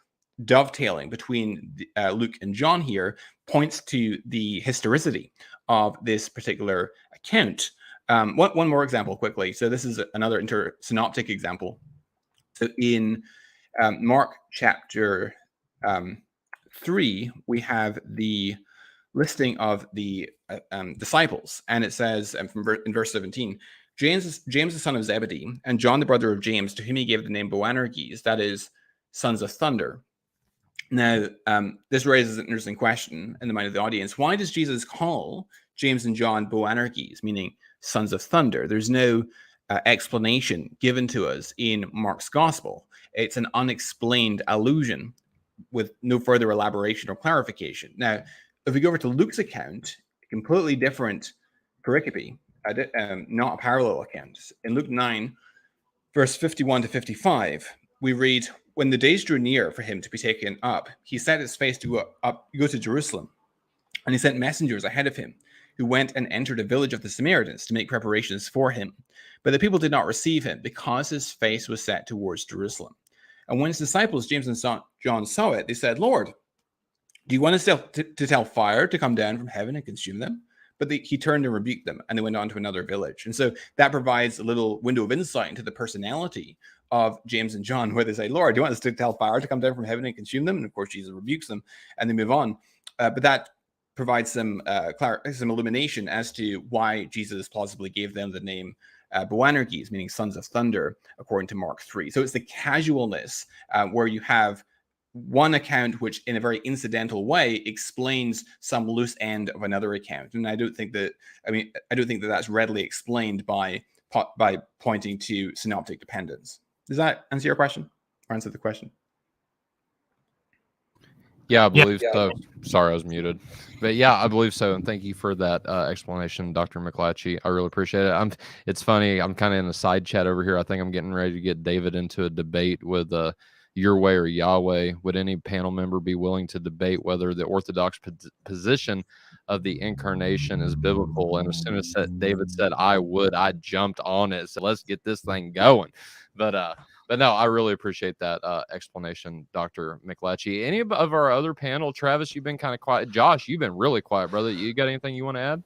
dovetailing between Luke and John here points to the historicity of this particular account. One more example quickly. So this is another intersynoptic example. So in Mark chapter 3, we have the listing of the disciples, and it says in verse 17, James the son of Zebedee, and John the brother of James, to whom he gave the name Boanerges, that is, sons of thunder. Now, this raises an interesting question in the mind of the audience. Why does Jesus call James and John Boanerges, meaning sons of thunder? There's no explanation given to us in Mark's gospel. It's an unexplained allusion with no further elaboration or clarification. Now, if we go over to Luke's account, a completely different pericope, not a parallel account. In Luke 9, verse 51 to 55, we read, when the days drew near for him to be taken up, he set his face to go to Jerusalem, and he sent messengers ahead of him, who went and entered a village of the Samaritans to make preparations for him. But the people did not receive him, because his face was set towards Jerusalem. And when his disciples, James and John, saw it, they said, Lord, do you want us to tell fire to come down from heaven and consume them? But he turned and rebuked them, and they went on to another village. And so that provides a little window of insight into the personality of James and John, where they say, Lord, do you want us to tell fire to come down from heaven and consume them? And of course, Jesus rebukes them, and they move on. But that provides some illumination as to why Jesus plausibly gave them the name Boanerges, meaning sons of thunder, according to Mark 3. So it's the casualness where you have one account which, in a very incidental way, explains some loose end of another account. And I don't think that that's readily explained by pointing to synoptic dependence. Does that answer your question, or answer the question? Yeah, I believe so. Sorry, I was muted. But yeah, I believe so. And thank you for that explanation, Dr. McClatchy. I really appreciate it. It's funny. I'm kind of in a side chat over here. I think I'm getting ready to get David into a debate with your way or Yahweh. Would any panel member be willing to debate whether the Orthodox position of the incarnation is biblical? And as soon as David said I would, I jumped on it. So let's get this thing going. But no, I really appreciate that explanation, Dr. McClatchy. Any of our other panel, Travis, you've been kind of quiet. Josh, you've been really quiet, brother. You got anything you want to add?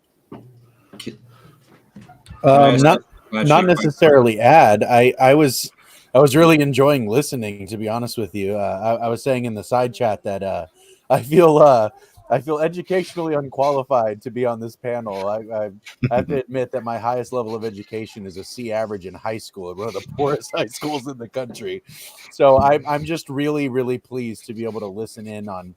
Not necessarily add. I was really enjoying listening, to be honest with you. I was saying in the side chat that I feel educationally unqualified to be on this panel. I have to admit that my highest level of education is a C average in high school, at one of the poorest high schools in the country. So I'm just really, really pleased to be able to listen in on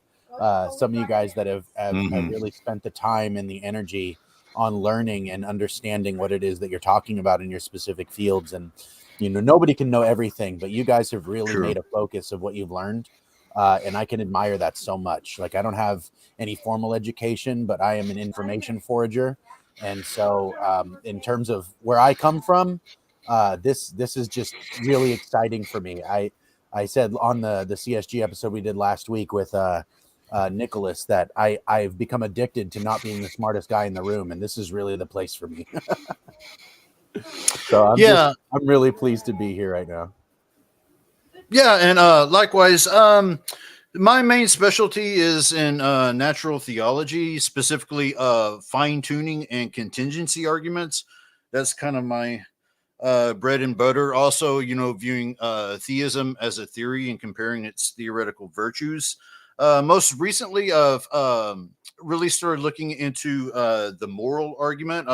some of you guys that have really spent the time and the energy on learning and understanding what it is that you're talking about in your specific fields. And, nobody can know everything, but you guys have really made a focus of what you've learned. And I can admire that so much. Like, I don't have any formal education, but I am an information forager. And so in terms of where I come from, this is just really exciting for me. I said on the CSG episode we did last week with Nicholas that I've become addicted to not being the smartest guy in the room. And this is really the place for me. So I'm really pleased to be here right now. Yeah, and likewise, my main specialty is in natural theology, specifically fine-tuning and contingency arguments. That's kind of my bread and butter. Also, viewing theism as a theory and comparing its theoretical virtues. Most recently, I've really started looking into the moral argument.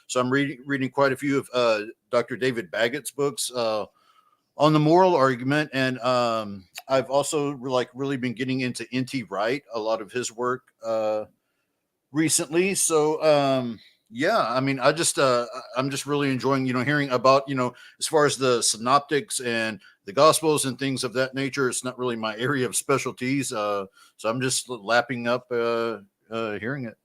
So I'm reading quite a few of Dr. David Baggett's books on the moral argument, and I've also really been getting into N.T. Wright, a lot of his work recently. So I'm just really enjoying hearing about as far as the synoptics and the gospels and things of that nature. It's not really my area of specialties, so I'm just lapping up hearing it.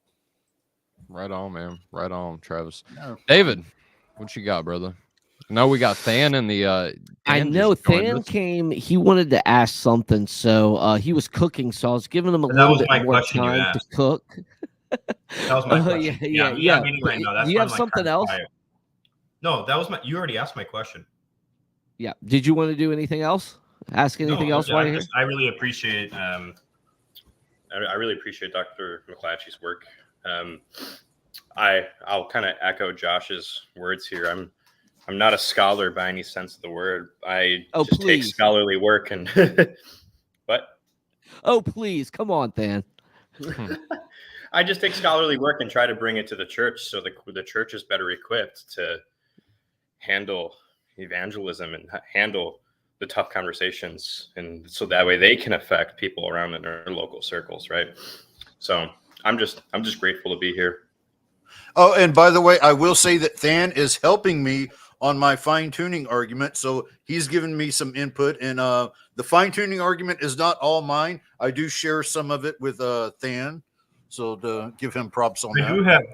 Right on, man. Right on, Travis. Yeah. David, what you got, brother? No, we got Than in the. I know Than came. He wanted to ask something, so he was cooking. So I was giving him a little bit more time to cook. That was my question. Yeah. Right now. That's do you have something else? No, that was my. You already asked my question. Yeah. Did you want to do anything else? Ask anything else? I really appreciate. I really appreciate Dr. McClatchy's work. I'll kind of echo Josh's words here. I'm not a scholar by any sense of the word. I take scholarly work and what? Oh, please. Come on, Than. I just take scholarly work and try to bring it to the church so the church is better equipped to handle evangelism and handle the tough conversations. And so that way they can affect people around in their local circles. Right. So I'm just grateful to be here. Oh, and by the way, I will say that Than is helping me on my fine-tuning argument. So he's given me some input, and the fine-tuning argument is not all mine. I do share some of it with Than. So to give him props on that.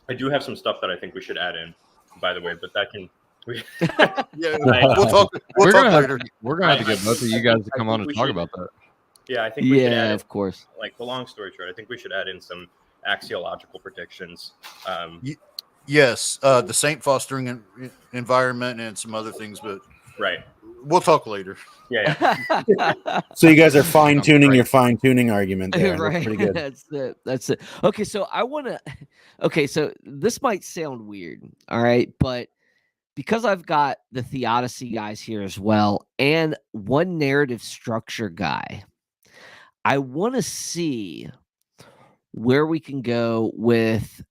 I do have some stuff that I think we should add in, by the way, but that can we'll talk later. We're gonna have to get both of you guys to come on and talk about that. Yeah, I think we should add of course. Like the long story short, I think we should add in some axiological predictions. Yes, the saint fostering environment and some other things, but right. We'll talk later. Yeah. So you guys are fine-tuning your fine-tuning argument there. Right. That's pretty good. That's it. Okay, so so this might sound weird, all right, but because I've got the theodicy guys here as well and one narrative structure guy, I want to see where we can go with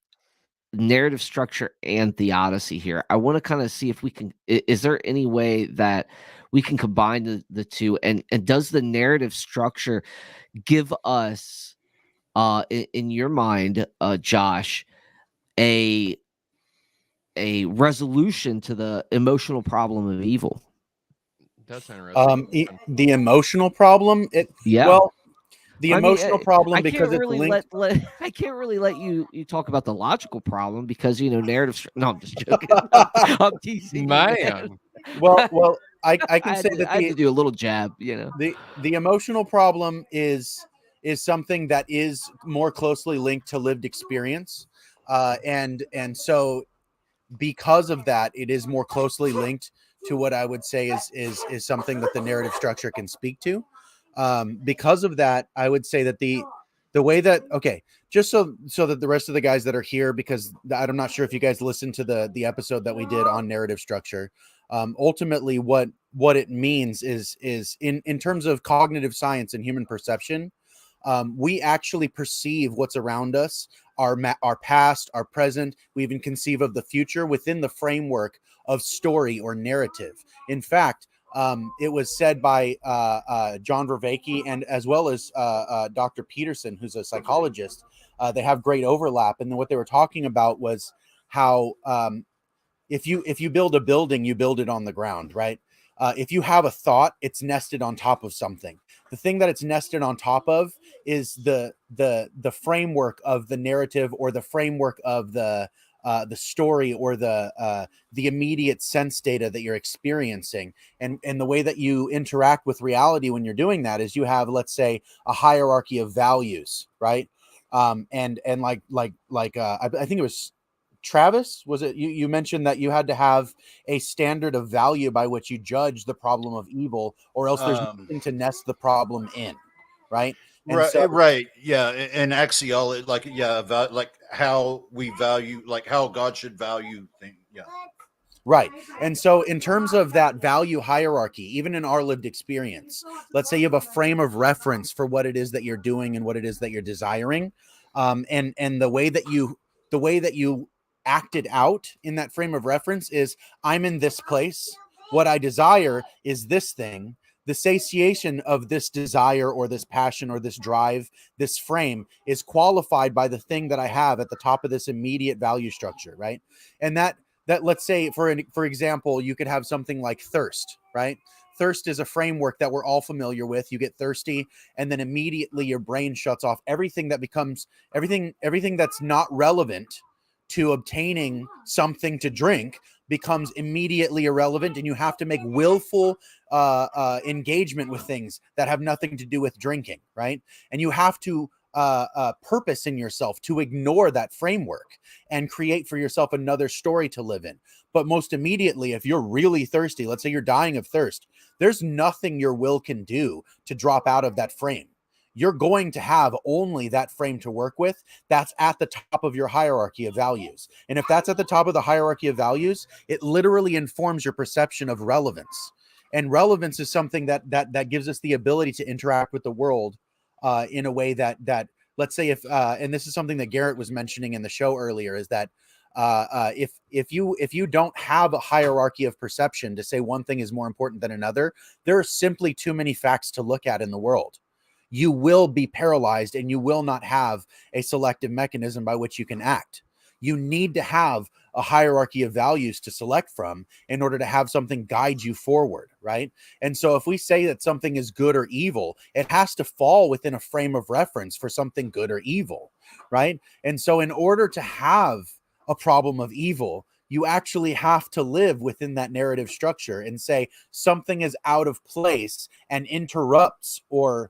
narrative structure and theodicy here. I want to kind of see if we can, is there any way that we can combine the two, and does the narrative structure give us, in your mind, Josh, a resolution to the emotional problem of evil? That's interesting. The emotional problem, Yeah. well, the I mean, emotional problem I because can't it's really linked. I can't really let you talk about the logical problem because narrative. No, I'm just joking. I'm teasing you, man. Man. Well, I can say that I had to do a little jab. the emotional problem is something that is more closely linked to lived experience, and so because of that, it is more closely linked to what I would say is something that the narrative structure can speak to. Because of that, I would say that the way that, okay, just so that the rest of the guys that are here, because I'm not sure if you guys listened to the episode that we did on narrative structure. Ultimately, what it means is in terms of cognitive science and human perception, we actually perceive what's around us, our past, our present. We even conceive of the future within the framework of story or narrative. In fact, it was said by John Vervaeke and as well as Dr. Peterson, who's a psychologist. They have great overlap, and what they were talking about was how if you build a building, you build it on the ground, right? If you have a thought, it's nested on top of something. The thing that it's nested on top of is the framework of the narrative, or the framework of the story, or the immediate sense data that you're experiencing. And the way that you interact with reality when you're doing that is you have, let's say, a hierarchy of values, right? And I think it was Travis, was it you mentioned that you had to have a standard of value by which you judge the problem of evil, or else there's nothing to nest the problem in, right? And right, yeah, and axiology, like how we value, like how God should value things, yeah. Right. And so in terms of that value hierarchy, even in our lived experience, let's say you have a frame of reference for what it is that you're doing and what it is that you're desiring. And the way that you acted out in that frame of reference is, I'm in this place. What I desire is this thing. The satiation of this desire or this passion or this drive, this frame, is qualified by the thing that I have at the top of this immediate value structure, right? And that let's say, for example, you could have something like thirst, right? Thirst is a framework that we're all familiar with. You get thirsty, and then immediately your brain shuts off everything that's not relevant to obtaining something to drink becomes immediately irrelevant, and you have to make willful engagement with things that have nothing to do with drinking, right? And you have to purpose in yourself to ignore that framework and create for yourself another story to live in. But most immediately, if you're really thirsty, let's say you're dying of thirst, there's nothing your will can do to drop out of that frame. You're going to have only that frame to work with. That's at the top of your hierarchy of values. And if that's at the top of the hierarchy of values, it literally informs your perception of relevance. And relevance is something that gives us the ability to interact with the world in a way that let's say, if and this is something that Garrett was mentioning in the show earlier, is that if you don't have a hierarchy of perception to say one thing is more important than another, there are simply too many facts to look at in the world. You will be paralyzed, and you will not have a selective mechanism by which you can act. You need to have a hierarchy of values to select from in order to have something guide you forward, right? And so if we say that something is good or evil, it has to fall within a frame of reference for something good or evil, right? And so in order to have a problem of evil, you actually have to live within that narrative structure and say something is out of place and interrupts or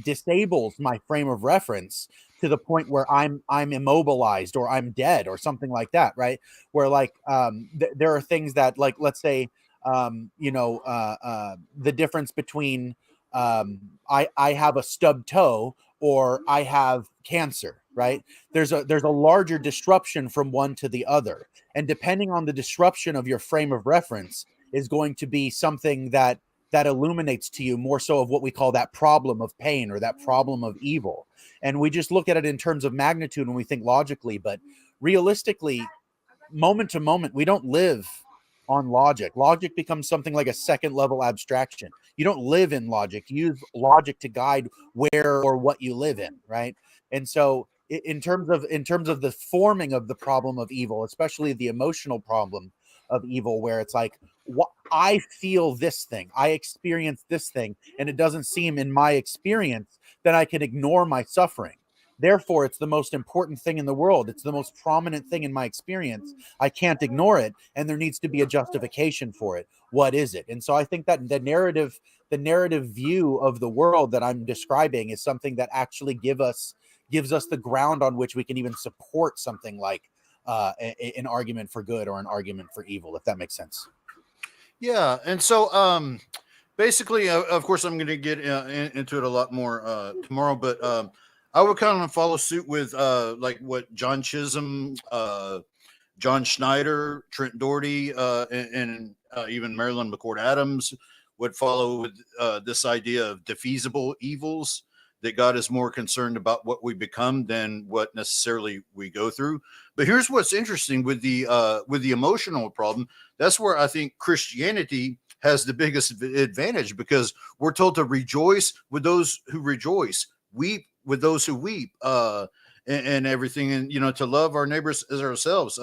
disables my frame of reference to the point where I'm immobilized or I'm dead or something like that, right? Where there are things that, like, let's say the difference between I have a stubbed toe or I have cancer, right? There's a larger disruption from one to the other, and depending on the disruption of your frame of reference is going to be something that illuminates to you more so of what we call that problem of pain or that problem of evil. And we just look at it in terms of magnitude when we think logically, but realistically, moment to moment, we don't live on logic. Logic becomes something like a second level abstraction. You don't live in logic. You use logic to guide where or what you live in, right? And so in terms of the forming of the problem of evil, especially the emotional problem of evil, where it's like, what, I feel this thing, I experience this thing, and it doesn't seem in my experience that I can ignore my suffering. Therefore, it's the most important thing in the world. It's the most prominent thing in my experience. I can't ignore it, and there needs to be a justification for it. What is it? And so I think that the narrative view of the world that I'm describing is something that actually gives us the ground on which we can even support something like an argument for good or an argument for evil, if that makes sense. Yeah, and so basically, of course, I'm going to get into it a lot more tomorrow, but I would kind of follow suit with like what John Chisholm, John Schneider, Trent Doherty, and even Marilyn McCord Adams would follow with this idea of defeasible evils, that God is more concerned about what we become than what necessarily we go through. But here's what's interesting with the emotional problem. That's where I think Christianity has the biggest advantage, because we're told to rejoice with those who rejoice, weep with those who weep, and everything, and to love our neighbors as ourselves.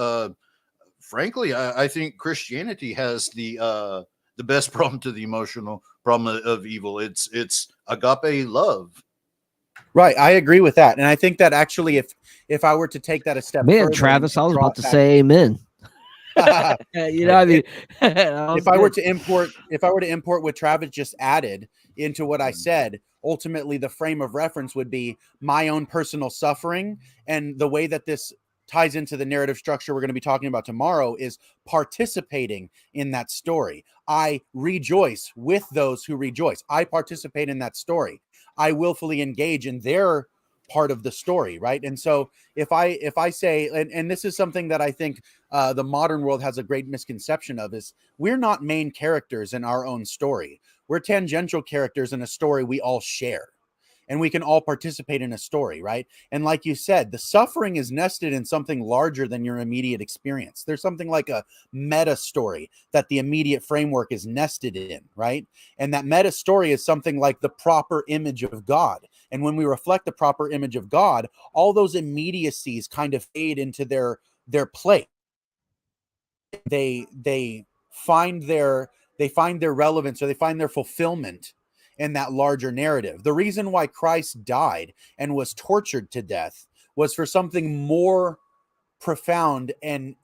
Frankly, I think Christianity has the best problem to the emotional problem of evil. It's agape love. Right, I agree with that, and I think that actually, if I were to take that a step Man, further, Travis, I was about to say amen. I mean, if I were to import what Travis just added into what I said, ultimately the frame of reference would be my own personal suffering, and the way that this ties into the narrative structure we're going to be talking about tomorrow is participating in that story. I rejoice with those who rejoice. I participate in that story. I willfully engage in their part of the story, right? And so if I say, and this is something that I think the modern world has a great misconception of, is we're not main characters in our own story. We're tangential characters in a story we all share, and we can all participate in a story, right? And like you said, the suffering is nested in something larger than your immediate experience. There's something like a meta story that the immediate framework is nested in, right? And that meta story is something like the proper image of God. And when we reflect the proper image of God, all those immediacies kind of fade into their place. They find their relevance, or they find their fulfillment in that larger narrative. The reason why Christ died and was tortured to death was for something more profound and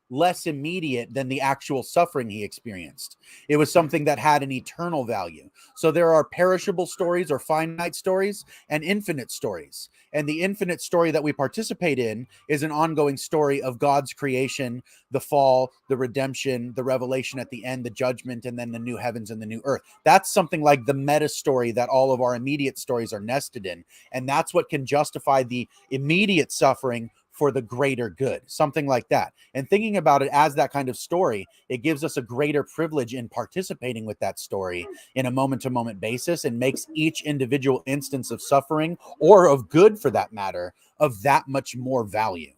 less immediate than the actual suffering he experienced. It was something that had an eternal value. So there are perishable stories, or finite stories, and infinite stories. And the infinite story that we participate in is an ongoing story of God's creation, the fall, the redemption, the revelation at the end, the judgment, and then the new heavens and the new earth. That's something like the meta story that all of our immediate stories are nested in. And that's what can justify the immediate suffering for the greater good, something like that. And thinking about it as that kind of story, it gives us a greater privilege in participating with that story in a moment-to-moment basis, and makes each individual instance of suffering, or of good for that matter, of that much more value.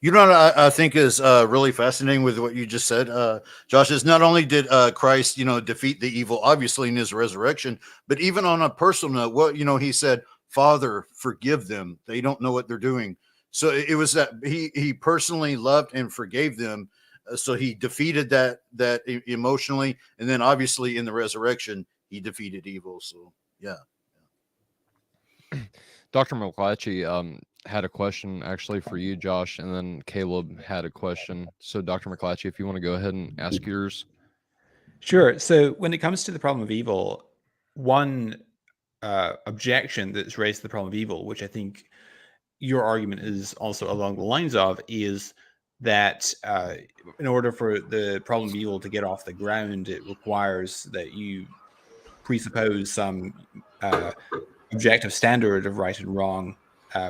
You know what I think is really fascinating with what you just said, Josh, is not only did Christ, defeat the evil, obviously, in his resurrection, but even on a personal note, he said, Father, forgive them. They don't know what they're doing. So it was that he personally loved and forgave them. So he defeated that emotionally. And then obviously in the resurrection, he defeated evil. So, yeah. Dr. McClatchy had a question actually for you, Josh, and then Caleb had a question. So Dr. McClatchy, if you want to go ahead and ask yours. Sure. So when it comes to the problem of evil, one objection that's raised to the problem of evil, which I think your argument is also along the lines of, is that in order for the problem of evil to get off the ground, it requires that you presuppose some objective standard of right and wrong,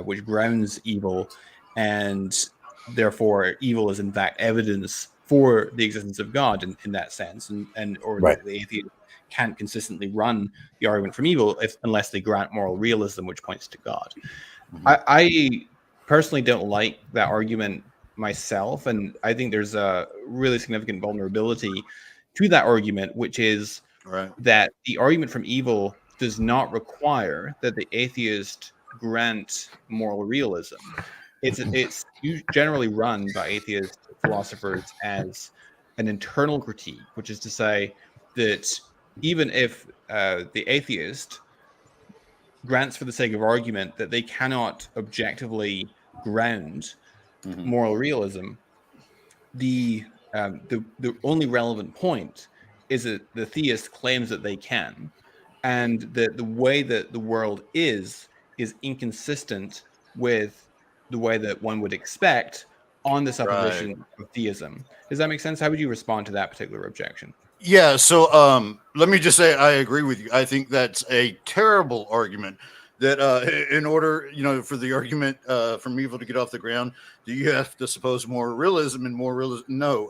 which grounds evil, and therefore evil is in fact evidence for the existence of God in that sense, or right. The atheist can't consistently run the argument from evil unless they grant moral realism, which points to God. I personally don't like that argument myself, and I think there's a really significant vulnerability to that argument, which is that the argument from evil does not require that the atheist grant moral realism. It's generally run by atheist philosophers as an internal critique, which is to say that even if the atheist grants for the sake of argument that they cannot objectively ground moral realism, the only relevant point is that the theist claims that they can, and that the way that the world is inconsistent with the way that one would expect on the supposition of theism. Does that make sense? How would you respond to that particular objection? Yeah, so let me just say I agree with you. I think that's a terrible argument. That in order, for the argument from evil to get off the ground, do you have to suppose more realism and more realism? No,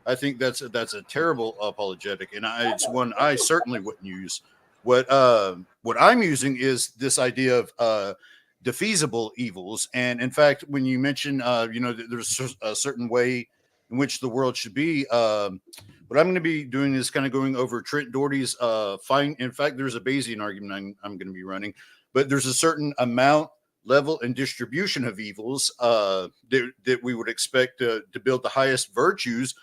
I think that's a terrible apologetic, and it's one I certainly wouldn't use. What I'm using is this idea of defeasible evils, and in fact, when you mention there's a certain way in which the world should be. What I'm going to be doing is kind of going over Trent Doherty's fine. In fact, there's a Bayesian argument I'm going to be running, but there's a certain amount, level, and distribution of evils that we would expect to build the highest virtues,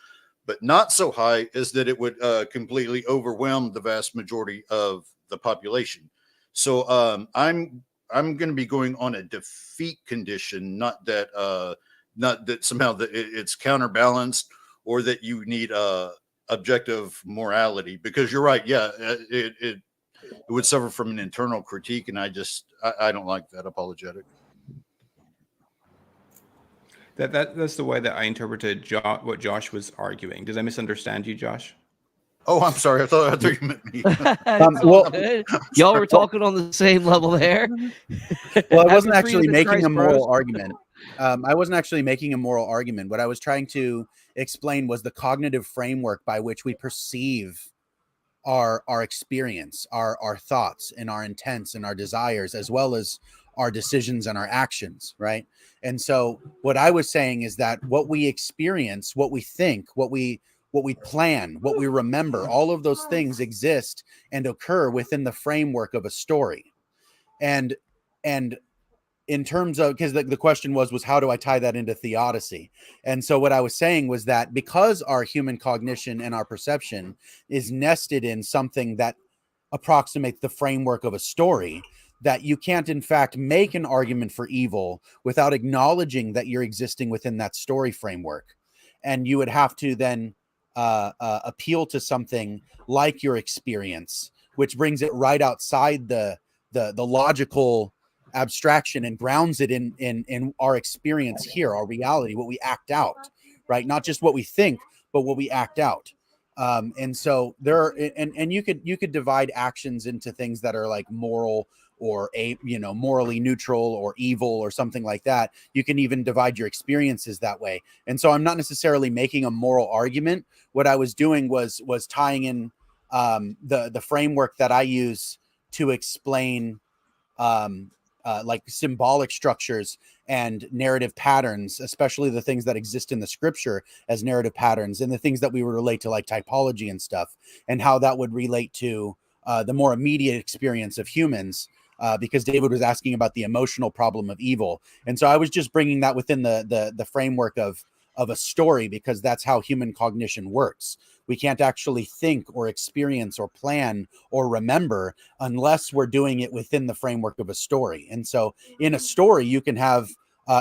but not so high as that it would completely overwhelm the vast majority of the population. So I'm going to be going on a defeat condition, not that somehow that it's counterbalanced or that you need objective morality, because you're right. Yeah, it would suffer from an internal critique, and I don't like that apologetic. That's the way that I interpreted what Josh was arguing. Did I misunderstand you, Josh? Oh, I'm sorry. I thought you meant me. Y'all were talking on the same level there. Well, I wasn't actually making a moral argument. I wasn't actually making a moral argument. What I was trying to explain was the cognitive framework by which we perceive our experience, our thoughts and our intents and our desires, as well as our decisions and our actions, right? And so what I was saying is that what we experience, what we think, what we plan, what we remember, all of those things exist and occur within the framework of a story. And in terms of, because the question was how do I tie that into theodicy? And so what I was saying was that because our human cognition and our perception is nested in something that approximates the framework of a story, that you can't in fact make an argument for evil without acknowledging that you're existing within that story framework. And you would have to then appeal to something like your experience, which brings it right outside the logical abstraction and grounds it in our experience here, our reality, what we act out, right? Not just what we think, but what we act out. And so there are, and you could divide actions into things that are like moral or morally neutral or evil or something like that. You can even divide your experiences that way. And so I'm not necessarily making a moral argument. What I was doing was tying in the framework that I use to explain like symbolic structures and narrative patterns, especially the things that exist in the scripture as narrative patterns, and the things that we would relate to like typology and stuff, and how that would relate to the more immediate experience of humans, because David was asking about the emotional problem of evil. And so I was just bringing that within the framework of a story, because that's how human cognition works. We can't actually think or experience or plan or remember unless we're doing it within the framework of a story. And so in a story, you can have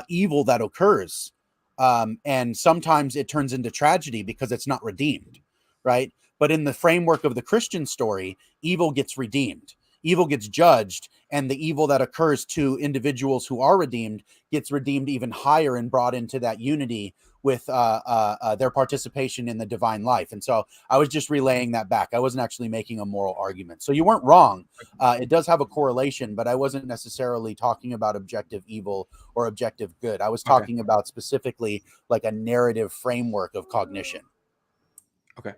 evil that occurs. And sometimes it turns into tragedy because it's not redeemed, right? But in the framework of the Christian story, evil gets redeemed. Evil gets judged, and the evil that occurs to individuals who are redeemed gets redeemed even higher and brought into that unity with their participation in the divine life. And so I was just relaying that back. I wasn't actually making a moral argument. So you weren't wrong. It does have a correlation, but I wasn't necessarily talking about objective evil or objective good. I was talking about specifically like a narrative framework of cognition. Okay.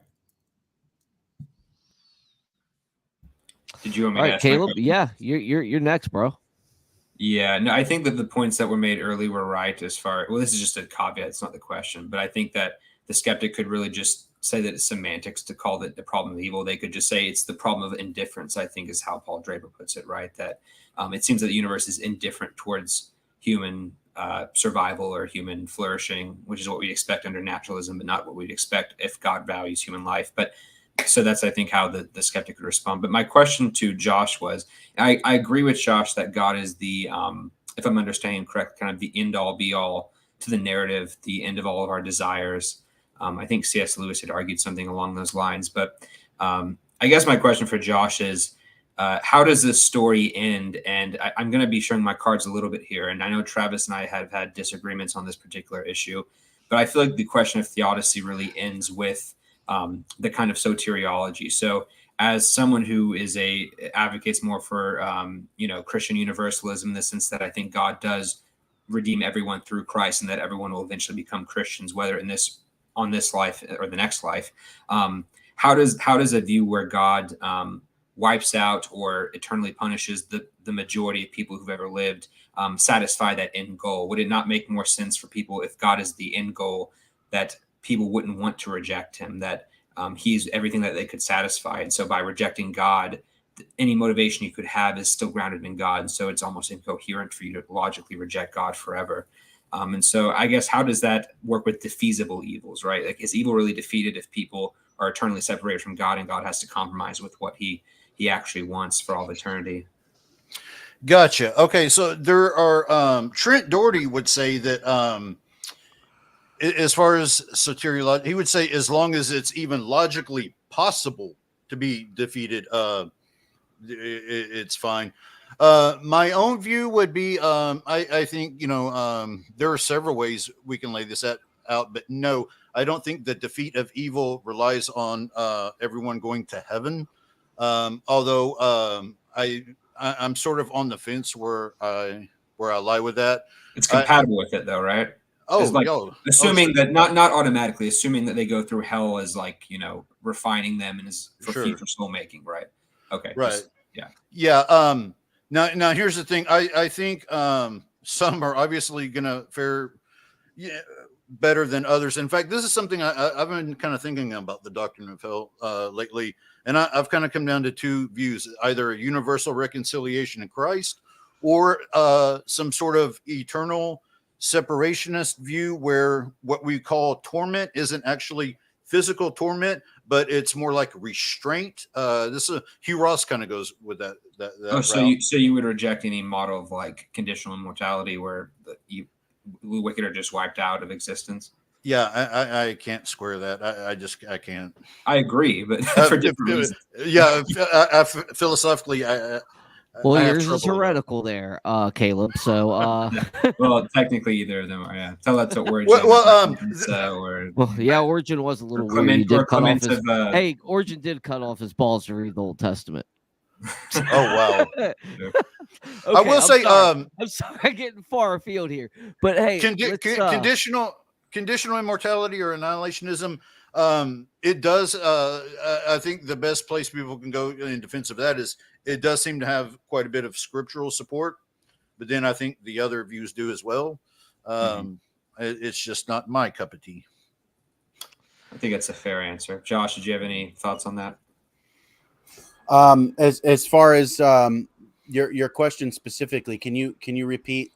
Did you want me All to right, ask my Caleb? question? Yeah, you're next, bro. Yeah, no, I think that the points that were made earlier were right as far. Well, this is just a caveat; it's not the question. But I think that the skeptic could really just say that it's semantics to call it the problem of evil. They could just say it's the problem of indifference. I think is how Paul Draper puts it. Right, that it seems that the universe is indifferent towards human survival or human flourishing, which is what we expect under naturalism, but not what we'd expect if God values human life. But so that's, I think, how the skeptic would respond. But my question to Josh was, I agree with Josh that God is the, if I'm understanding correct, kind of the end all be all to the narrative, the end of all of our desires. I think C.S. Lewis had argued something along those lines. But I guess my question for Josh is, how does this story end? And I'm going to be showing my cards a little bit here. And I know Travis and I have had disagreements on this particular issue, but I feel like the question of theodicy really ends with the kind of soteriology. So as someone who is advocates more for, Christian universalism, in the sense that I think God does redeem everyone through Christ and that everyone will eventually become Christians, whether on this life or the next life. How does a view where God wipes out or eternally punishes the majority of people who've ever lived satisfy that end goal? Would it not make more sense for people, if God is the end goal, that people wouldn't want to reject him, that he's everything that they could satisfy? And so by rejecting God, any motivation you could have is still grounded in God. And so it's almost incoherent for you to logically reject God forever. And so I guess, how does that work with defeasible evils, right? Like, is evil really defeated if people are eternally separated from God and God has to compromise with what he actually wants for all of eternity? Gotcha. Okay, so there are Trent Doherty would say that as far as soteriology, he would say as long as it's even logically possible to be defeated, it's fine. My own view would be, I think, there are several ways we can lay this out, but no, I don't think the defeat of evil relies on everyone going to heaven. Although I'm sort of on the fence where I lie with that. It's compatible with it, though, right? Assuming that not automatically, assuming that they go through hell as refining them and is for future soul making, right? Okay, right, yeah. Now here's the thing. I think some are obviously gonna fare better than others. In fact, this is something I've been kind of thinking about the doctrine of hell lately, and I've kind of come down to two views: either a universal reconciliation in Christ, or some sort of eternal separationist view where what we call torment isn't actually physical torment, but it's more like restraint. This is Hugh Ross kind of goes with that. So you would reject any model of like conditional immortality where the wicked are just wiped out of existence? Yeah, I can't square that. I can't. I agree, but for different reasons. Yeah, philosophically, well, yours is heretical there, Caleb. So, well, technically, either of them are. Yeah, tell that to Origin. Origin was a little weird. He did cut off his. Hey, Origin did cut off his balls to read the Old Testament. Oh wow! Okay, I will say, I'm sorry, I'm getting far afield here, but hey, conditional immortality or annihilationism. It does. I think the best place people can go in defense of that is it does seem to have quite a bit of scriptural support, but then I think the other views do as well. It's just not my cup of tea. I think that's a fair answer. Josh, did you have any thoughts on that? As far as your question specifically, can you repeat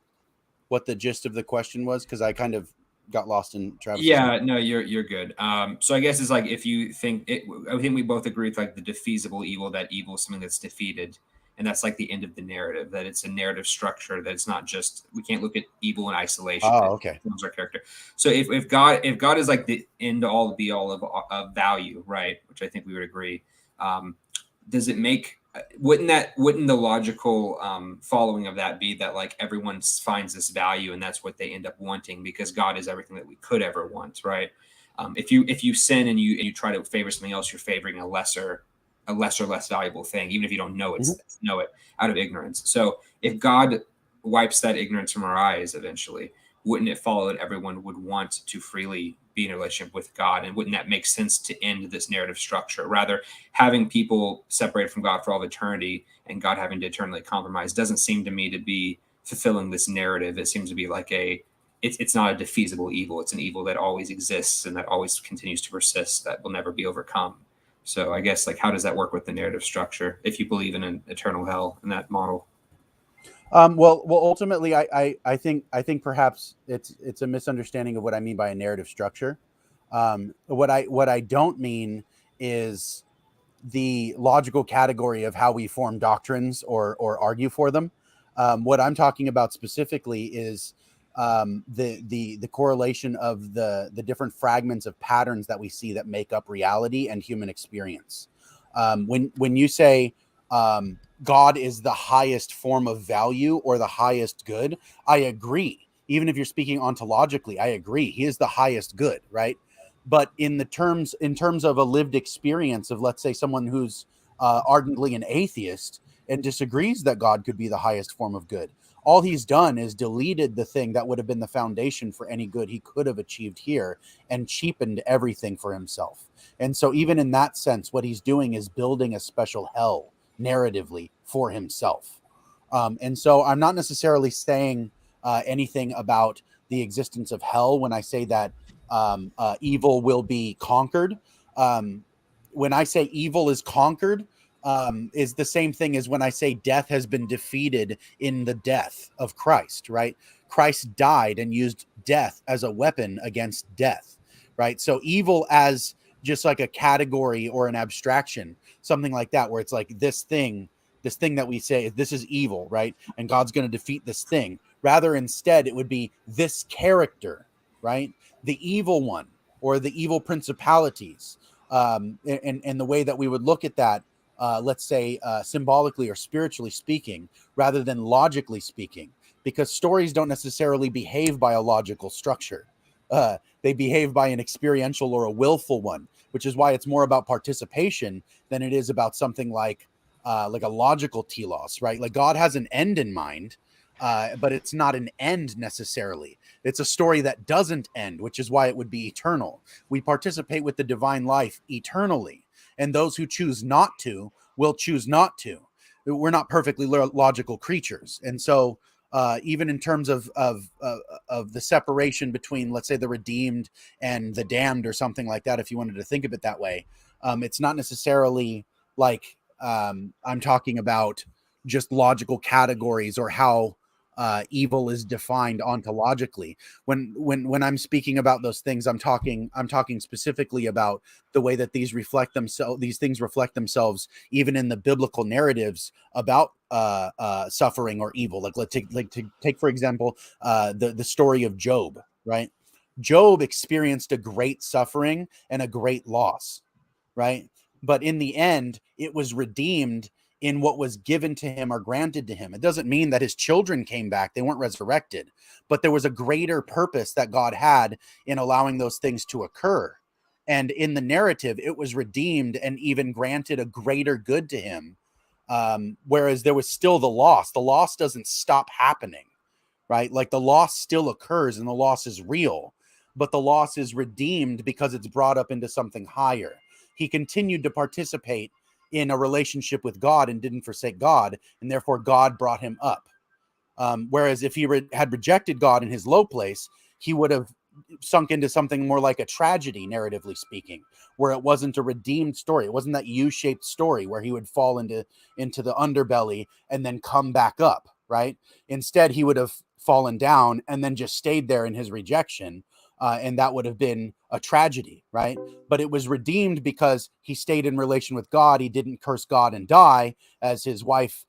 what the gist of the question was? Because I kind of got lost in Travis. Yeah, no, you're good. So I guess it's like, if you think it, I think we both agree with like the defeasible evil, that evil is something that's defeated, and that's like the end of the narrative, that it's a narrative structure, that it's not just, we can't look at evil in isolation. Oh, okay. It our character. So if God is like the end all be all of value, right? Which I think we would agree. Does it make, wouldn't the logical following of that be that like everyone finds this value and that's what they end up wanting, because God is everything that we could ever want, right? If you sin and you try to favor something else, you're favoring a lesser, less valuable thing, even if you don't know it, know it out of ignorance. So if God wipes that ignorance from our eyes eventually, wouldn't it follow that everyone would want to freely be in a relationship with God? And wouldn't that make sense to end this narrative structure? Rather, having people separated from God for all of eternity and God having to eternally compromise doesn't seem to me to be fulfilling this narrative. It seems to be like it's not a defeasible evil. It's an evil that always exists and that always continues to persist, that will never be overcome. So I guess, like, how does that work with the narrative structure if you believe in an eternal hell in that model? Well, ultimately, I think perhaps it's a misunderstanding of what I mean by a narrative structure. What I don't mean is the logical category of how we form doctrines or argue for them. What I'm talking about specifically is the correlation of the different fragments of patterns that we see that make up reality and human experience. When you say God is the highest form of value or the highest good, I agree. Even if you're speaking ontologically, I agree. He is the highest good, right? But in terms of a lived experience of, let's say, someone who's ardently an atheist and disagrees that God could be the highest form of good, all he's done is deleted the thing that would have been the foundation for any good he could have achieved here and cheapened everything for himself. And so even in that sense, what he's doing is building a special hell narratively for himself. And so I'm not necessarily saying anything about the existence of hell when I say that evil will be conquered. When I say evil is conquered, is the same thing as when I say death has been defeated in the death of Christ, right? Christ died and used death as a weapon against death, right? So evil as just like a category or an abstraction, something like that, where it's like this thing that we say, this is evil, right? And God's going to defeat this thing. Rather, instead, it would be this character, right? The evil one or the evil principalities. And the way that we would look at that, let's say, symbolically or spiritually speaking, rather than logically speaking, because stories don't necessarily behave by a logical structure. They behave by an experiential or a willful one, which is why it's more about participation than it is about something like a logical telos, right? Like God has an end in mind, but it's not an end necessarily. It's a story that doesn't end, which is why it would be eternal. We participate with the divine life eternally, and those who choose not to will choose not to. We're not perfectly logical creatures, and so even in terms of the separation between, let's say, the redeemed and the damned or something like that, if you wanted to think of it that way, it's not necessarily like I'm talking about just logical categories or how evil is defined ontologically. When I'm speaking about those things, I'm talking specifically about the way that these things reflect themselves even in the biblical narratives about suffering or evil. Like take for example the story of Job, right? Job experienced a great suffering and a great loss, right? But in the end, it was redeemed in what was given to him or granted to him. It doesn't mean that his children came back. They weren't resurrected, but there was a greater purpose that God had in allowing those things to occur. And in the narrative, it was redeemed and even granted a greater good to him. Whereas there was still the loss. The loss doesn't stop happening, right? Like the loss still occurs and the loss is real, but the loss is redeemed because it's brought up into something higher. He continued to participate in a relationship with God and didn't forsake God, and therefore God brought him up. Whereas if he had rejected God in his low place, he would have sunk into something more like a tragedy, narratively speaking, where it wasn't a redeemed story. It wasn't that U-shaped story where he would fall into the underbelly and then come back up, right? Instead, he would have fallen down and then just stayed there in his rejection. And that would have been a tragedy, right? But it was redeemed because he stayed in relation with God. He didn't curse God and die, as his wife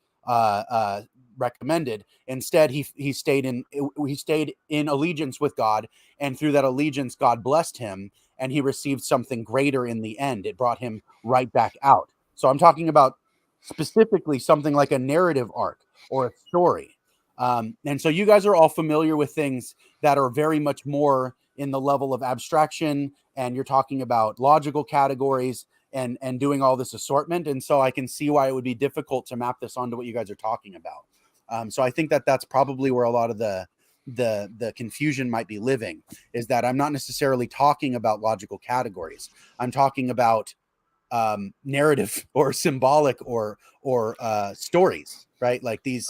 recommended. Instead, he stayed in allegiance with God, and through that allegiance, God blessed him, and he received something greater in the end. It brought him right back out. So I'm talking about specifically something like a narrative arc or a story. And so you guys are all familiar with things that are very much more in the level of abstraction, and you're talking about logical categories and doing all this assortment. And so I can see why it would be difficult to map this onto what you guys are talking about. So I think that that's probably where a lot of the confusion might be living, is that I'm not necessarily talking about logical categories. I'm talking about narrative or symbolic or stories, right? Like these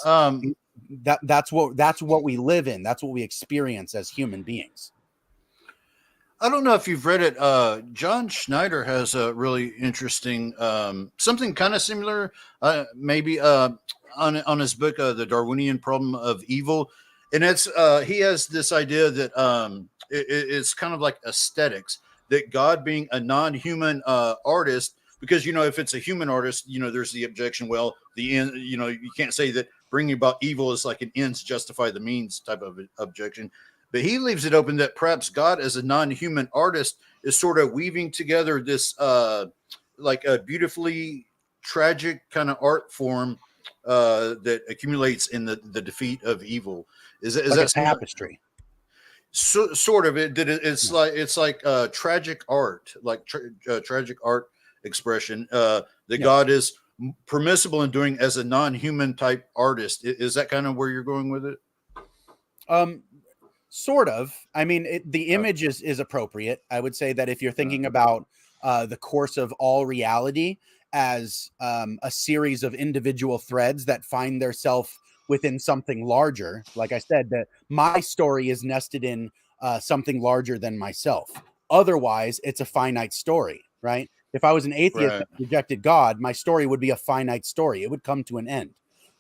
that's what we live in. That's what we experience as human beings. I don't know if you've read it. John Schneider has a really interesting, something kind of similar, maybe on his book, The Darwinian Problem of Evil. And it's he has this idea that it's kind of like aesthetics, that God being a non-human artist, because, you know, if it's a human artist, you know, there's the objection, well, the end, you know, you can't say that bringing about evil is like an ends justify the means type of objection. But he leaves it open that perhaps God, as a non-human artist, is sort of weaving together this like a beautifully tragic kind of art form that accumulates in the defeat of evil. Is like that a tapestry? Sort of. It's like tragic art, like tragic art expression that God is permissible in doing as a non-human type artist. Is that kind of where you're going with it? Sort of. I mean, the image is appropriate. I would say that if you're thinking about the course of all reality as a series of individual threads that find themselves within something larger, like I said, that my story is nested in something larger than myself. Otherwise, it's a finite story, right? If I was an atheist that rejected God, my story would be a finite story. It would come to an end.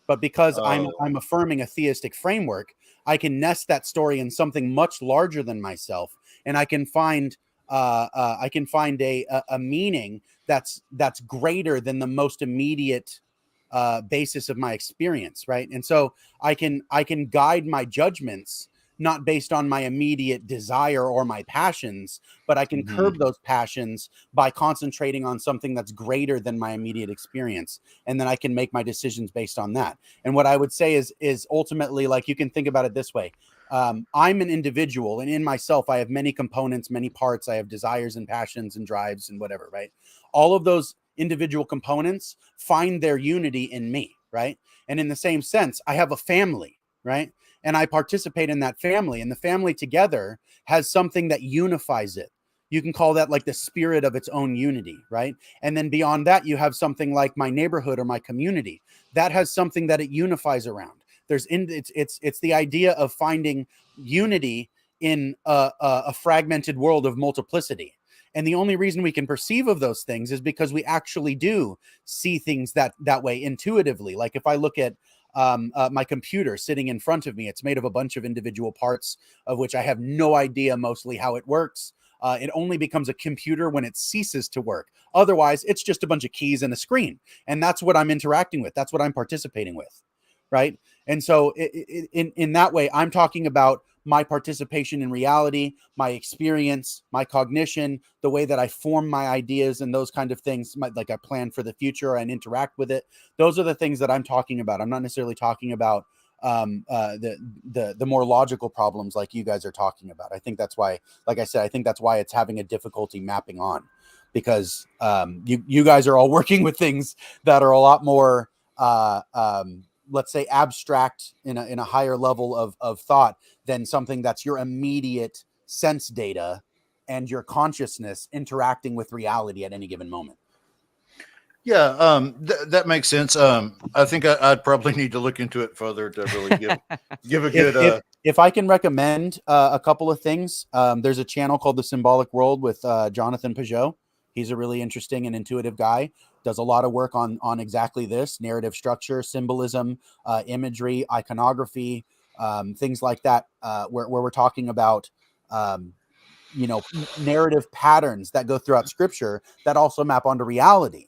But because I'm affirming a theistic framework, I can nest that story in something much larger than myself, and I can find a meaning that's greater than the most immediate basis of my experience, right? And so I can guide my judgments not based on my immediate desire or my passions, but I can curb those passions by concentrating on something that's greater than my immediate experience. And then I can make my decisions based on that. And what I would say is ultimately, like, you can think about it this way. I'm an individual, and in myself, I have many components, many parts. I have desires and passions and drives and whatever, right? All of those individual components find their unity in me, right? And in the same sense, I have a family, right? And I participate in that family, and the family together has something that unifies it. You can call that like the spirit of its own unity, right? And then beyond that, you have something like my neighborhood or my community that has something that it unifies around. It's the idea of finding unity in a fragmented world of multiplicity. And the only reason we can perceive of those things is because we actually do see things that way intuitively. Like if I look at my computer sitting in front of me, it's made of a bunch of individual parts of which I have no idea mostly how it works. It only becomes a computer when it ceases to work. Otherwise, it's just a bunch of keys and a screen. And that's what I'm interacting with. That's what I'm participating with. Right. And so in that way, I'm talking about my participation in reality, my experience, my cognition, the way that I form my ideas and those kind of things, like I plan for the future and interact with it. Those are the things that I'm talking about. I'm not necessarily talking about the more logical problems like you guys are talking about. I think that's why, like I said, I think that's why it's having a difficulty mapping on, because you guys are all working with things that are a lot more let's say abstract in a higher level of thought than something that's your immediate sense data and your consciousness interacting with reality at any given moment. Yeah, that makes sense. I think I'd probably need to look into it further to really give a good. If I can recommend a couple of things, there's a channel called the Symbolic World with Jonathan Peugeot. He's a really interesting and intuitive guy. Does a lot of work on exactly this: narrative structure, symbolism, imagery, iconography, things like that, where we're talking about narrative patterns that go throughout Scripture that also map onto reality.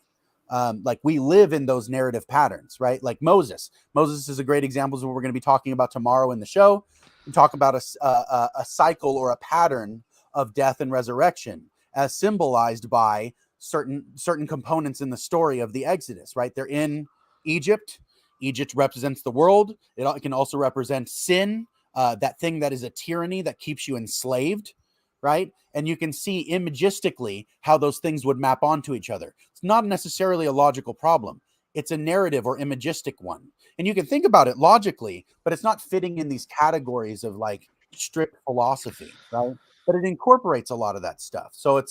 Like we live in those narrative patterns, right? Like Moses is a great example of what we're going to be talking about tomorrow in the show. We talk about a cycle or a pattern of death and resurrection as symbolized by certain components in the story of the Exodus, right? They're in Egypt. Egypt represents the world. It can also represent sin, that thing that is a tyranny that keeps you enslaved, right? And you can see imagistically how those things would map onto each other. It's not necessarily a logical problem. It's a narrative or imagistic one. And you can think about it logically, but it's not fitting in these categories of like strict philosophy, right? But it incorporates a lot of that stuff. So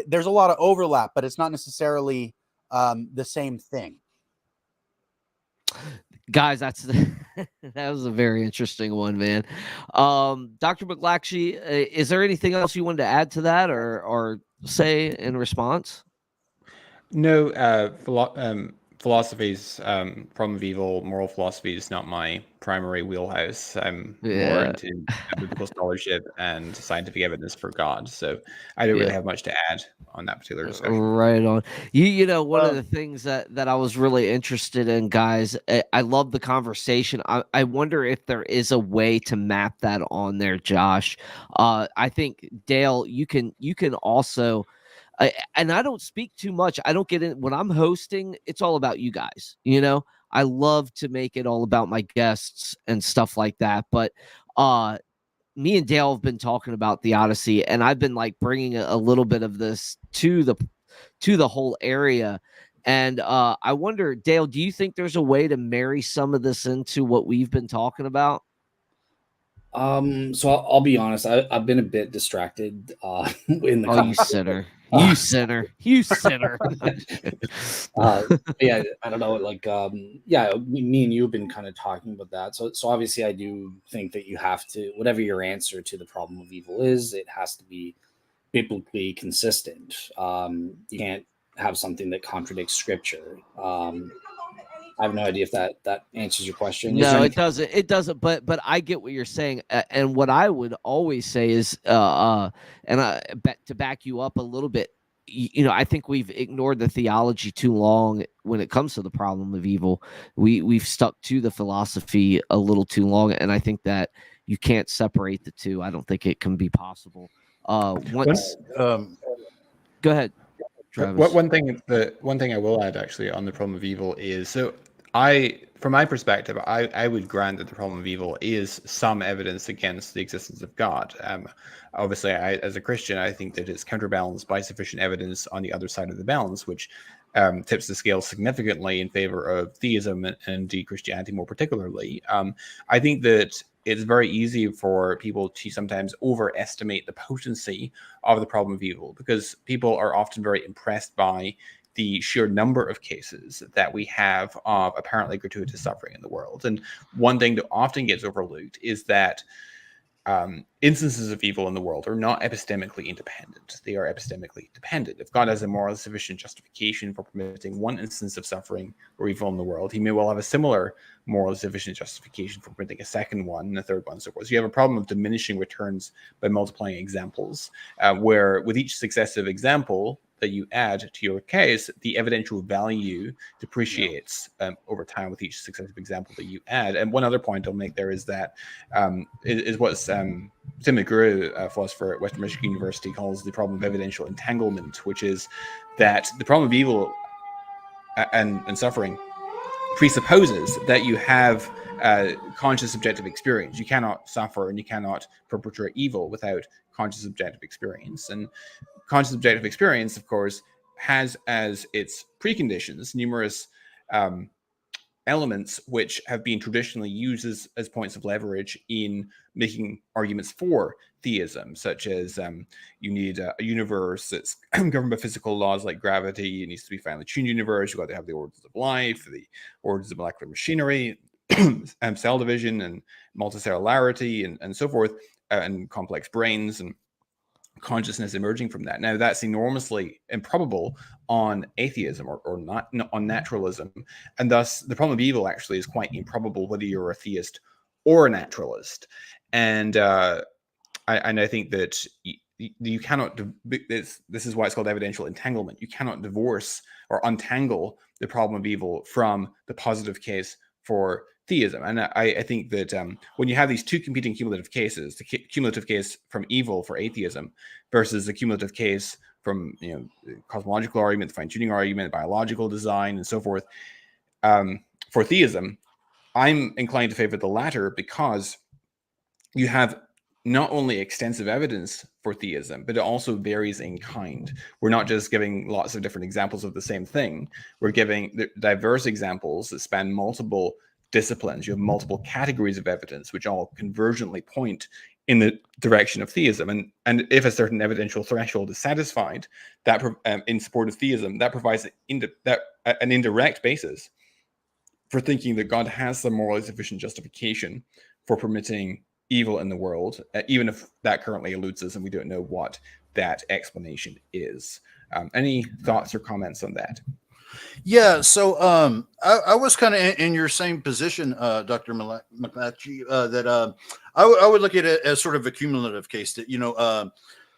there's a lot of overlap, but it's not necessarily the same thing. Guys, that's That was a very interesting one, man. Dr. McLakshey, is there anything else you wanted to add to that or say in response? No, philosophies, problem of evil, moral philosophy is not my primary wheelhouse. I'm more Yeah. into biblical scholarship and scientific evidence for God. So I don't really Yeah. have much to add on that particular discussion. Right on. You know, one of the things that I was really interested in, guys, I love the conversation. I wonder if there is a way to map that on there, Josh. I think Dale, you can also. And I don't speak too much. I don't get in when I'm hosting. It's all about you guys. You know, I love to make it all about my guests and stuff like that. But me and Dale have been talking about the Odyssey, and I've been like bringing a little bit of this to the whole area. And I wonder, Dale, do you think there's a way to marry some of this into what we've been talking about? So I'll be honest. I've been a bit distracted in the Oh, you sinner! You sinner! You sinner! Yeah, I don't know. Like, yeah, me and you have been kind of talking about that. So obviously, I do think that you have to, whatever your answer to the problem of evil is, it has to be biblically consistent. You can't have something that contradicts Scripture. I have no idea if that answers your question. No, it doesn't. It doesn't. But I get what you're saying, and what I would always say is, and to back you up a little bit, you know, I think we've ignored the theology too long when it comes to the problem of evil. We've stuck to the philosophy a little too long, and I think that you can't separate the two. I don't think it can be possible. Once, go ahead. Travis. One thing I will add actually on the problem of evil is, so from my perspective, I would grant that the problem of evil is some evidence against the existence of God. Obviously, as a Christian, I think that it's counterbalanced by sufficient evidence on the other side of the balance, which tips the scale significantly in favor of theism and Christianity more particularly. I think that it's very easy for people to sometimes overestimate the potency of the problem of evil, because people are often very impressed by the sheer number of cases that we have of apparently gratuitous suffering in the world. And one thing that often gets overlooked is that instances of evil in the world are not epistemically independent. They are epistemically dependent. If God has a morally sufficient justification for permitting one instance of suffering or evil in the world, he may well have a similar morally sufficient justification for permitting a second one and a third one, and so forth. So you have a problem of diminishing returns by multiplying examples, where with each successive example that you add to your case, the evidential value depreciates over time with each successive example that you add. And one other point I'll make there is that is what Tim McGrew, a philosopher at Western Michigan University, calls the problem of evidential entanglement, which is that the problem of evil and suffering presupposes that you have conscious subjective experience. You cannot suffer and you cannot perpetrate evil without conscious subjective experience. And conscious subjective experience, of course, has as its preconditions numerous elements which have been traditionally used as points of leverage in making arguments for theism, such as you need a universe that's governed by physical laws like gravity. It needs to be finely tuned universe. You've got to have the orders of life, the orders of molecular machinery, cell division and multicellularity and so forth, and complex brains and consciousness emerging from that. Now, that's enormously improbable on atheism or not on naturalism, and thus the problem of evil actually is quite improbable whether you're a theist or a naturalist. And I think that you cannot. This is why it's called evidential entanglement. You cannot divorce or untangle the problem of evil from the positive case for theism. And I think that when you have these two competing cumulative cases, the cumulative case from evil for atheism versus the cumulative case from cosmological argument, the fine-tuning argument, biological design, and so forth, for theism, I'm inclined to favor the latter because you have not only extensive evidence for theism, but it also varies in kind. We're not just giving lots of different examples of the same thing. We're giving diverse examples that span multiple disciplines. You have multiple categories of evidence which all convergently point in the direction of theism, and if a certain evidential threshold is satisfied, that in support of theism, that provides an indirect basis for thinking that God has some morally sufficient justification for permitting evil in the world, even if that currently eludes us and we don't know what that explanation is. Any thoughts or comments on that? Yeah, so I was kind of in your same position, Dr. McClatchy, that I would look at it as sort of a cumulative case that,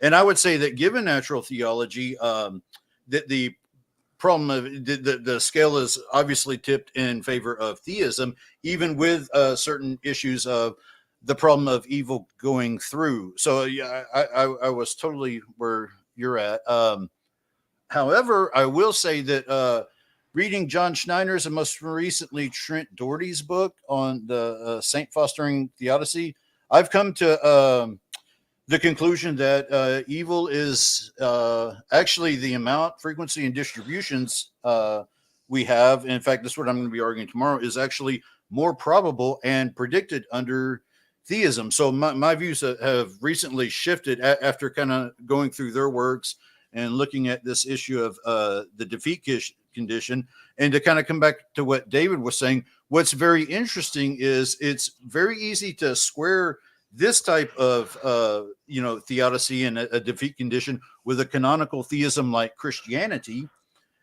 and I would say that given natural theology, that the problem of the scale is obviously tipped in favor of theism, even with certain issues of the problem of evil going through. So yeah, I was totally where you're at. However, I will say that reading John Schneider's and most recently Trent Doherty's book on the saint fostering theodicy, I've come to the conclusion that evil is actually the amount, frequency, and distributions we have. In fact, this is what I'm going to be arguing tomorrow, is actually more probable and predicted under theism. So my views have recently shifted after kind of going through their works and looking at this issue of the defeat condition. And to kind of come back to what David was saying, what's very interesting is it's very easy to square this type of theodicy and a defeat condition with a canonical theism like Christianity.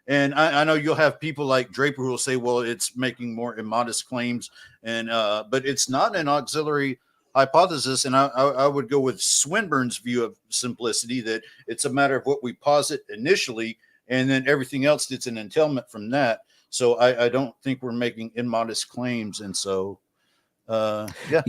And I know you'll have people like Draper who will say, well, it's making more immodest claims, and but it's not an auxiliary hypothesis. And I would go with Swinburne's view of simplicity, that it's a matter of what we posit initially, and then everything else that's an entailment from that. So I don't think we're making immodest claims. And so, yeah.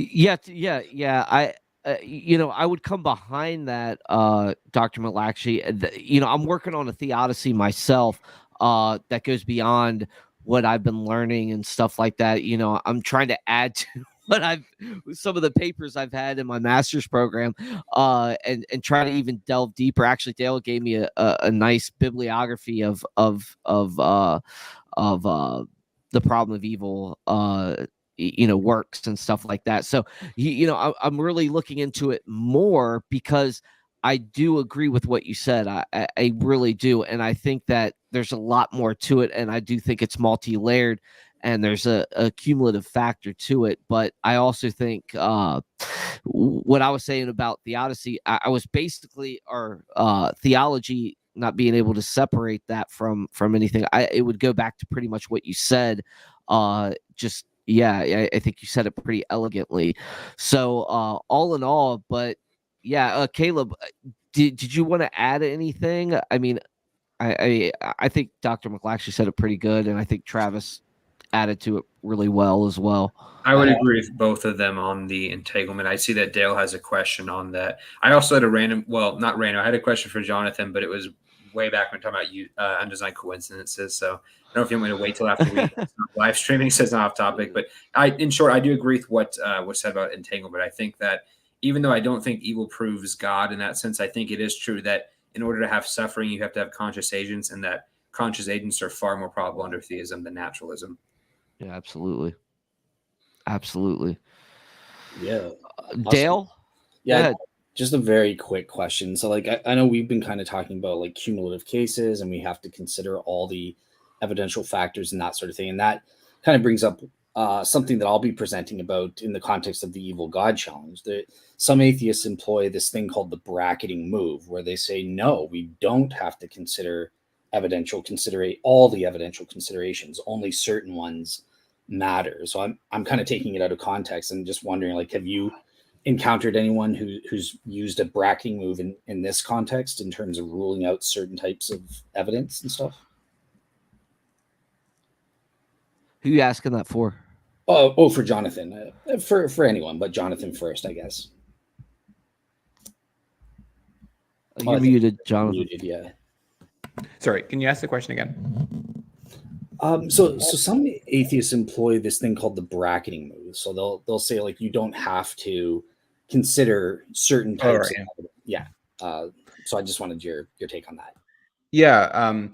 I would come behind that, Dr. McClatchy. I'm working on a theodicy myself that goes beyond what I've been learning and stuff like that. I'm trying to add to some of the papers I've had in my master's program, and try to even delve deeper. Actually, Dale gave me a nice bibliography of the problem of evil, works and stuff like that. So, I'm really looking into it more because I do agree with what you said. I really do. And I think that there's a lot more to it. And I do think it's multi-layered and there's a cumulative factor to it. But I also think what I was saying about theodicy, I was basically, or theology, not being able to separate that from anything. It would go back to pretty much what you said. I think you said it pretty elegantly. So all in all, but yeah, Caleb, did you want to add anything? I mean, I think Dr. McClatchy said it pretty good, and I think Travis added to it really well as well. I would agree with both of them on the entanglement. I see that Dale has a question on that. I also had I had a question for Jonathan, but it was way back when talking about undesigned coincidences. So I don't know if you want me to wait till after we live streaming, so it's not off topic. But in short, I do agree with what was said about entanglement. I think that even though I don't think evil proves God in that sense, I think it is true that in order to have suffering, you have to have conscious agents, and that conscious agents are far more probable under theism than naturalism. Yeah, absolutely. Absolutely. Yeah. Dale? Yeah. Just a very quick question. So, I know we've been kind of talking about cumulative cases, and we have to consider all the evidential factors and that sort of thing. And that kind of brings up something that I'll be presenting about in the context of the evil God challenge. Some atheists employ this thing called the bracketing move, where they say, no, we don't have to consider all the evidential considerations, only certain ones matter. So I'm kind of taking it out of context and just wondering, have you encountered anyone who's used a bracketing move in this context in terms of ruling out certain types of evidence and stuff? Who are you asking that for? Oh, for Jonathan. For anyone, but Jonathan first, I guess. You muted, Jonathan. Muted, yeah. Sorry, can you ask the question again? So some atheists employ this thing called the bracketing move. So they'll say you don't have to consider certain types of evidence. Yeah. So I just wanted your take on that. Yeah.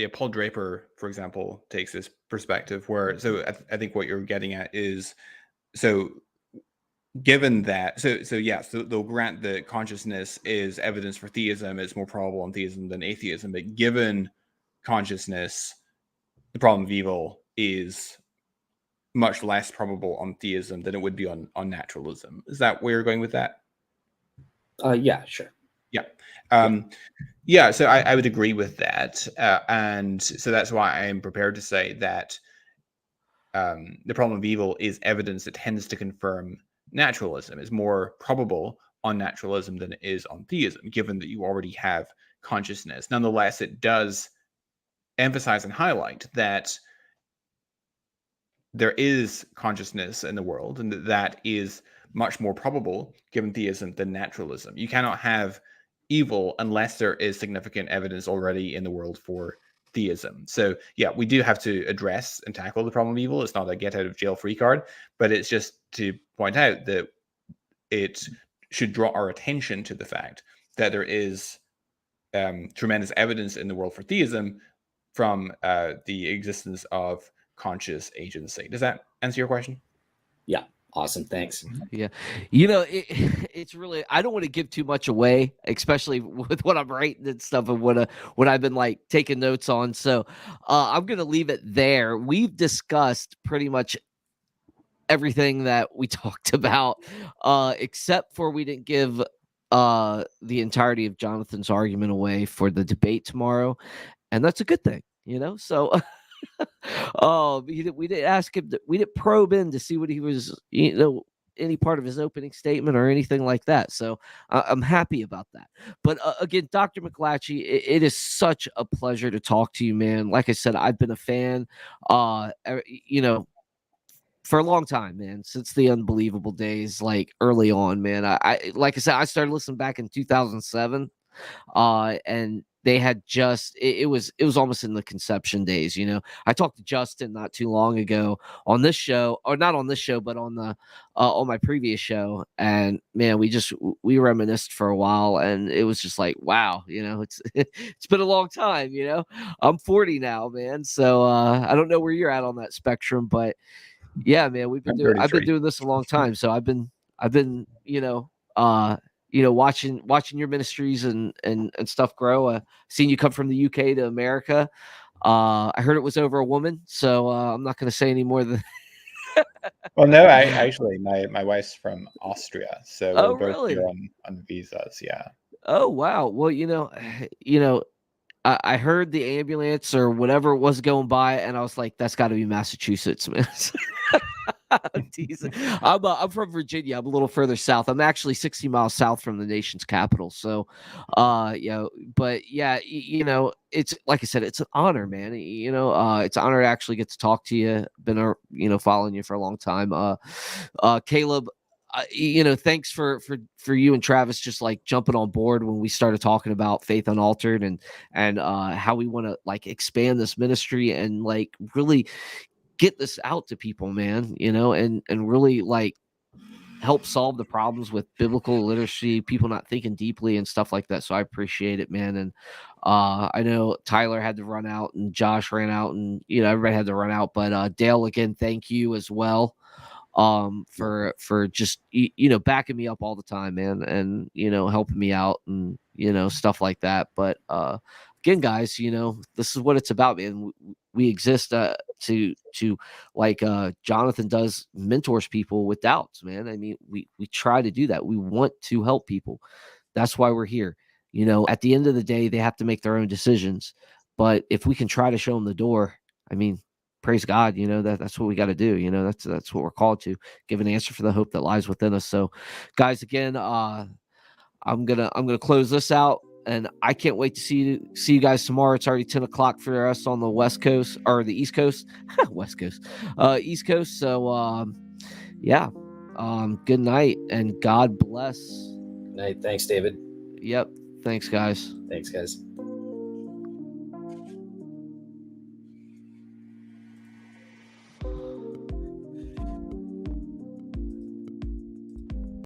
Paul Draper, for example, takes this perspective where, I think what you're getting at is, given that, they'll grant that consciousness is evidence for theism, it's more probable in theism than atheism, but given consciousness, the problem of evil is much less probable on theism than it would be on naturalism. Is that where you're going with that? Yeah, sure. Yeah. So I would agree with that. And so that's why I am prepared to say that the problem of evil is evidence that tends to confirm naturalism. It's more probable on naturalism than it is on theism, given that you already have consciousness. Nonetheless, it does emphasize and highlight that there is consciousness in the world, and that is much more probable given theism than naturalism. You cannot have evil unless there is significant evidence already in the world for theism. So yeah, we do have to address and tackle the problem of evil. It's not a get out of jail free card, but it's just to point out that it should draw our attention to the fact that there is tremendous evidence in the world for theism from the existence of conscious agency. Does that answer your question? Yeah. Awesome. Thanks. Yeah. You know, it's really, I don't want to give too much away, especially with what I'm writing and stuff and what I've been like taking notes on. So I'm going to leave it there. We've discussed pretty much everything that we talked about, except for we didn't give the entirety of Jonathan's argument away for the debate tomorrow. And that's a good thing, you know? So we didn't ask him, we didn't probe in to see what he was, you know, any part of his opening statement or anything like that. So I'm happy about that. But again, Dr. McClatchy, it is such a pleasure to talk to you, man. Like I said, I've been a fan, you know, for a long time, man, since the Unbelievable days, like early on, man. I like I said, I started listening back in 2007, and they had just it was almost in the conception days, you know. I talked to Justin not too long ago on this show, or not on this show, but on the on my previous show, and man, we reminisced for a while, and it was just like, wow, you know, it's been a long time, you know. I'm 40 now, man, so I don't know where you're at on that spectrum, but yeah, man, I've been doing this a long time, so I've been you know, watching your ministries and stuff grow. Seeing you come from the UK to America. I heard it was over a woman, so I'm not going to say any more than. Well, no, I actually my wife's from Austria, so we're both really? here on visas. Yeah. Oh wow. Well, you know, I heard the ambulance or whatever was going by, and I was like, that's got to be Massachusetts, man. I'm teasing. I'm from Virginia. I'm a little further south. I'm actually 60 miles south from the nation's capital. So, you know, but yeah, you know, it's like I said, it's an honor, man. You know, it's an honor to actually get to talk to you. Been, you know, following you for a long time. Caleb, you know, thanks for you and Travis just like jumping on board when we started talking about Faith Unaltered and how we want to like expand this ministry and like really get this out to people, man, you know, and really like help solve the problems with biblical literacy, people not thinking deeply and stuff like that. So I appreciate it, man. And I know Tyler had to run out and Josh ran out and, you know, everybody had to run out, but Dale, again, thank you as well for just, you know, backing me up all the time, man, and, you know, helping me out and, you know, stuff like that. But again, guys, you know, this is what it's about, man. We exist to like Jonathan does, mentors people with doubts, man. I mean, we try to do that. We want to help people. That's why we're here. You know, at the end of the day, they have to make their own decisions. But if we can try to show them the door, I mean, praise God, you know, that's what we got to do. You know, that's what we're called to, give an answer for the hope that lies within us. So, guys, again, I'm gonna close this out. And I can't wait to see you guys tomorrow. It's already 10 o'clock for us on the West Coast or the East Coast, West Coast, East Coast. So, yeah, good night and God bless. Good night. Thanks, David. Yep. Thanks, guys. Thanks, guys.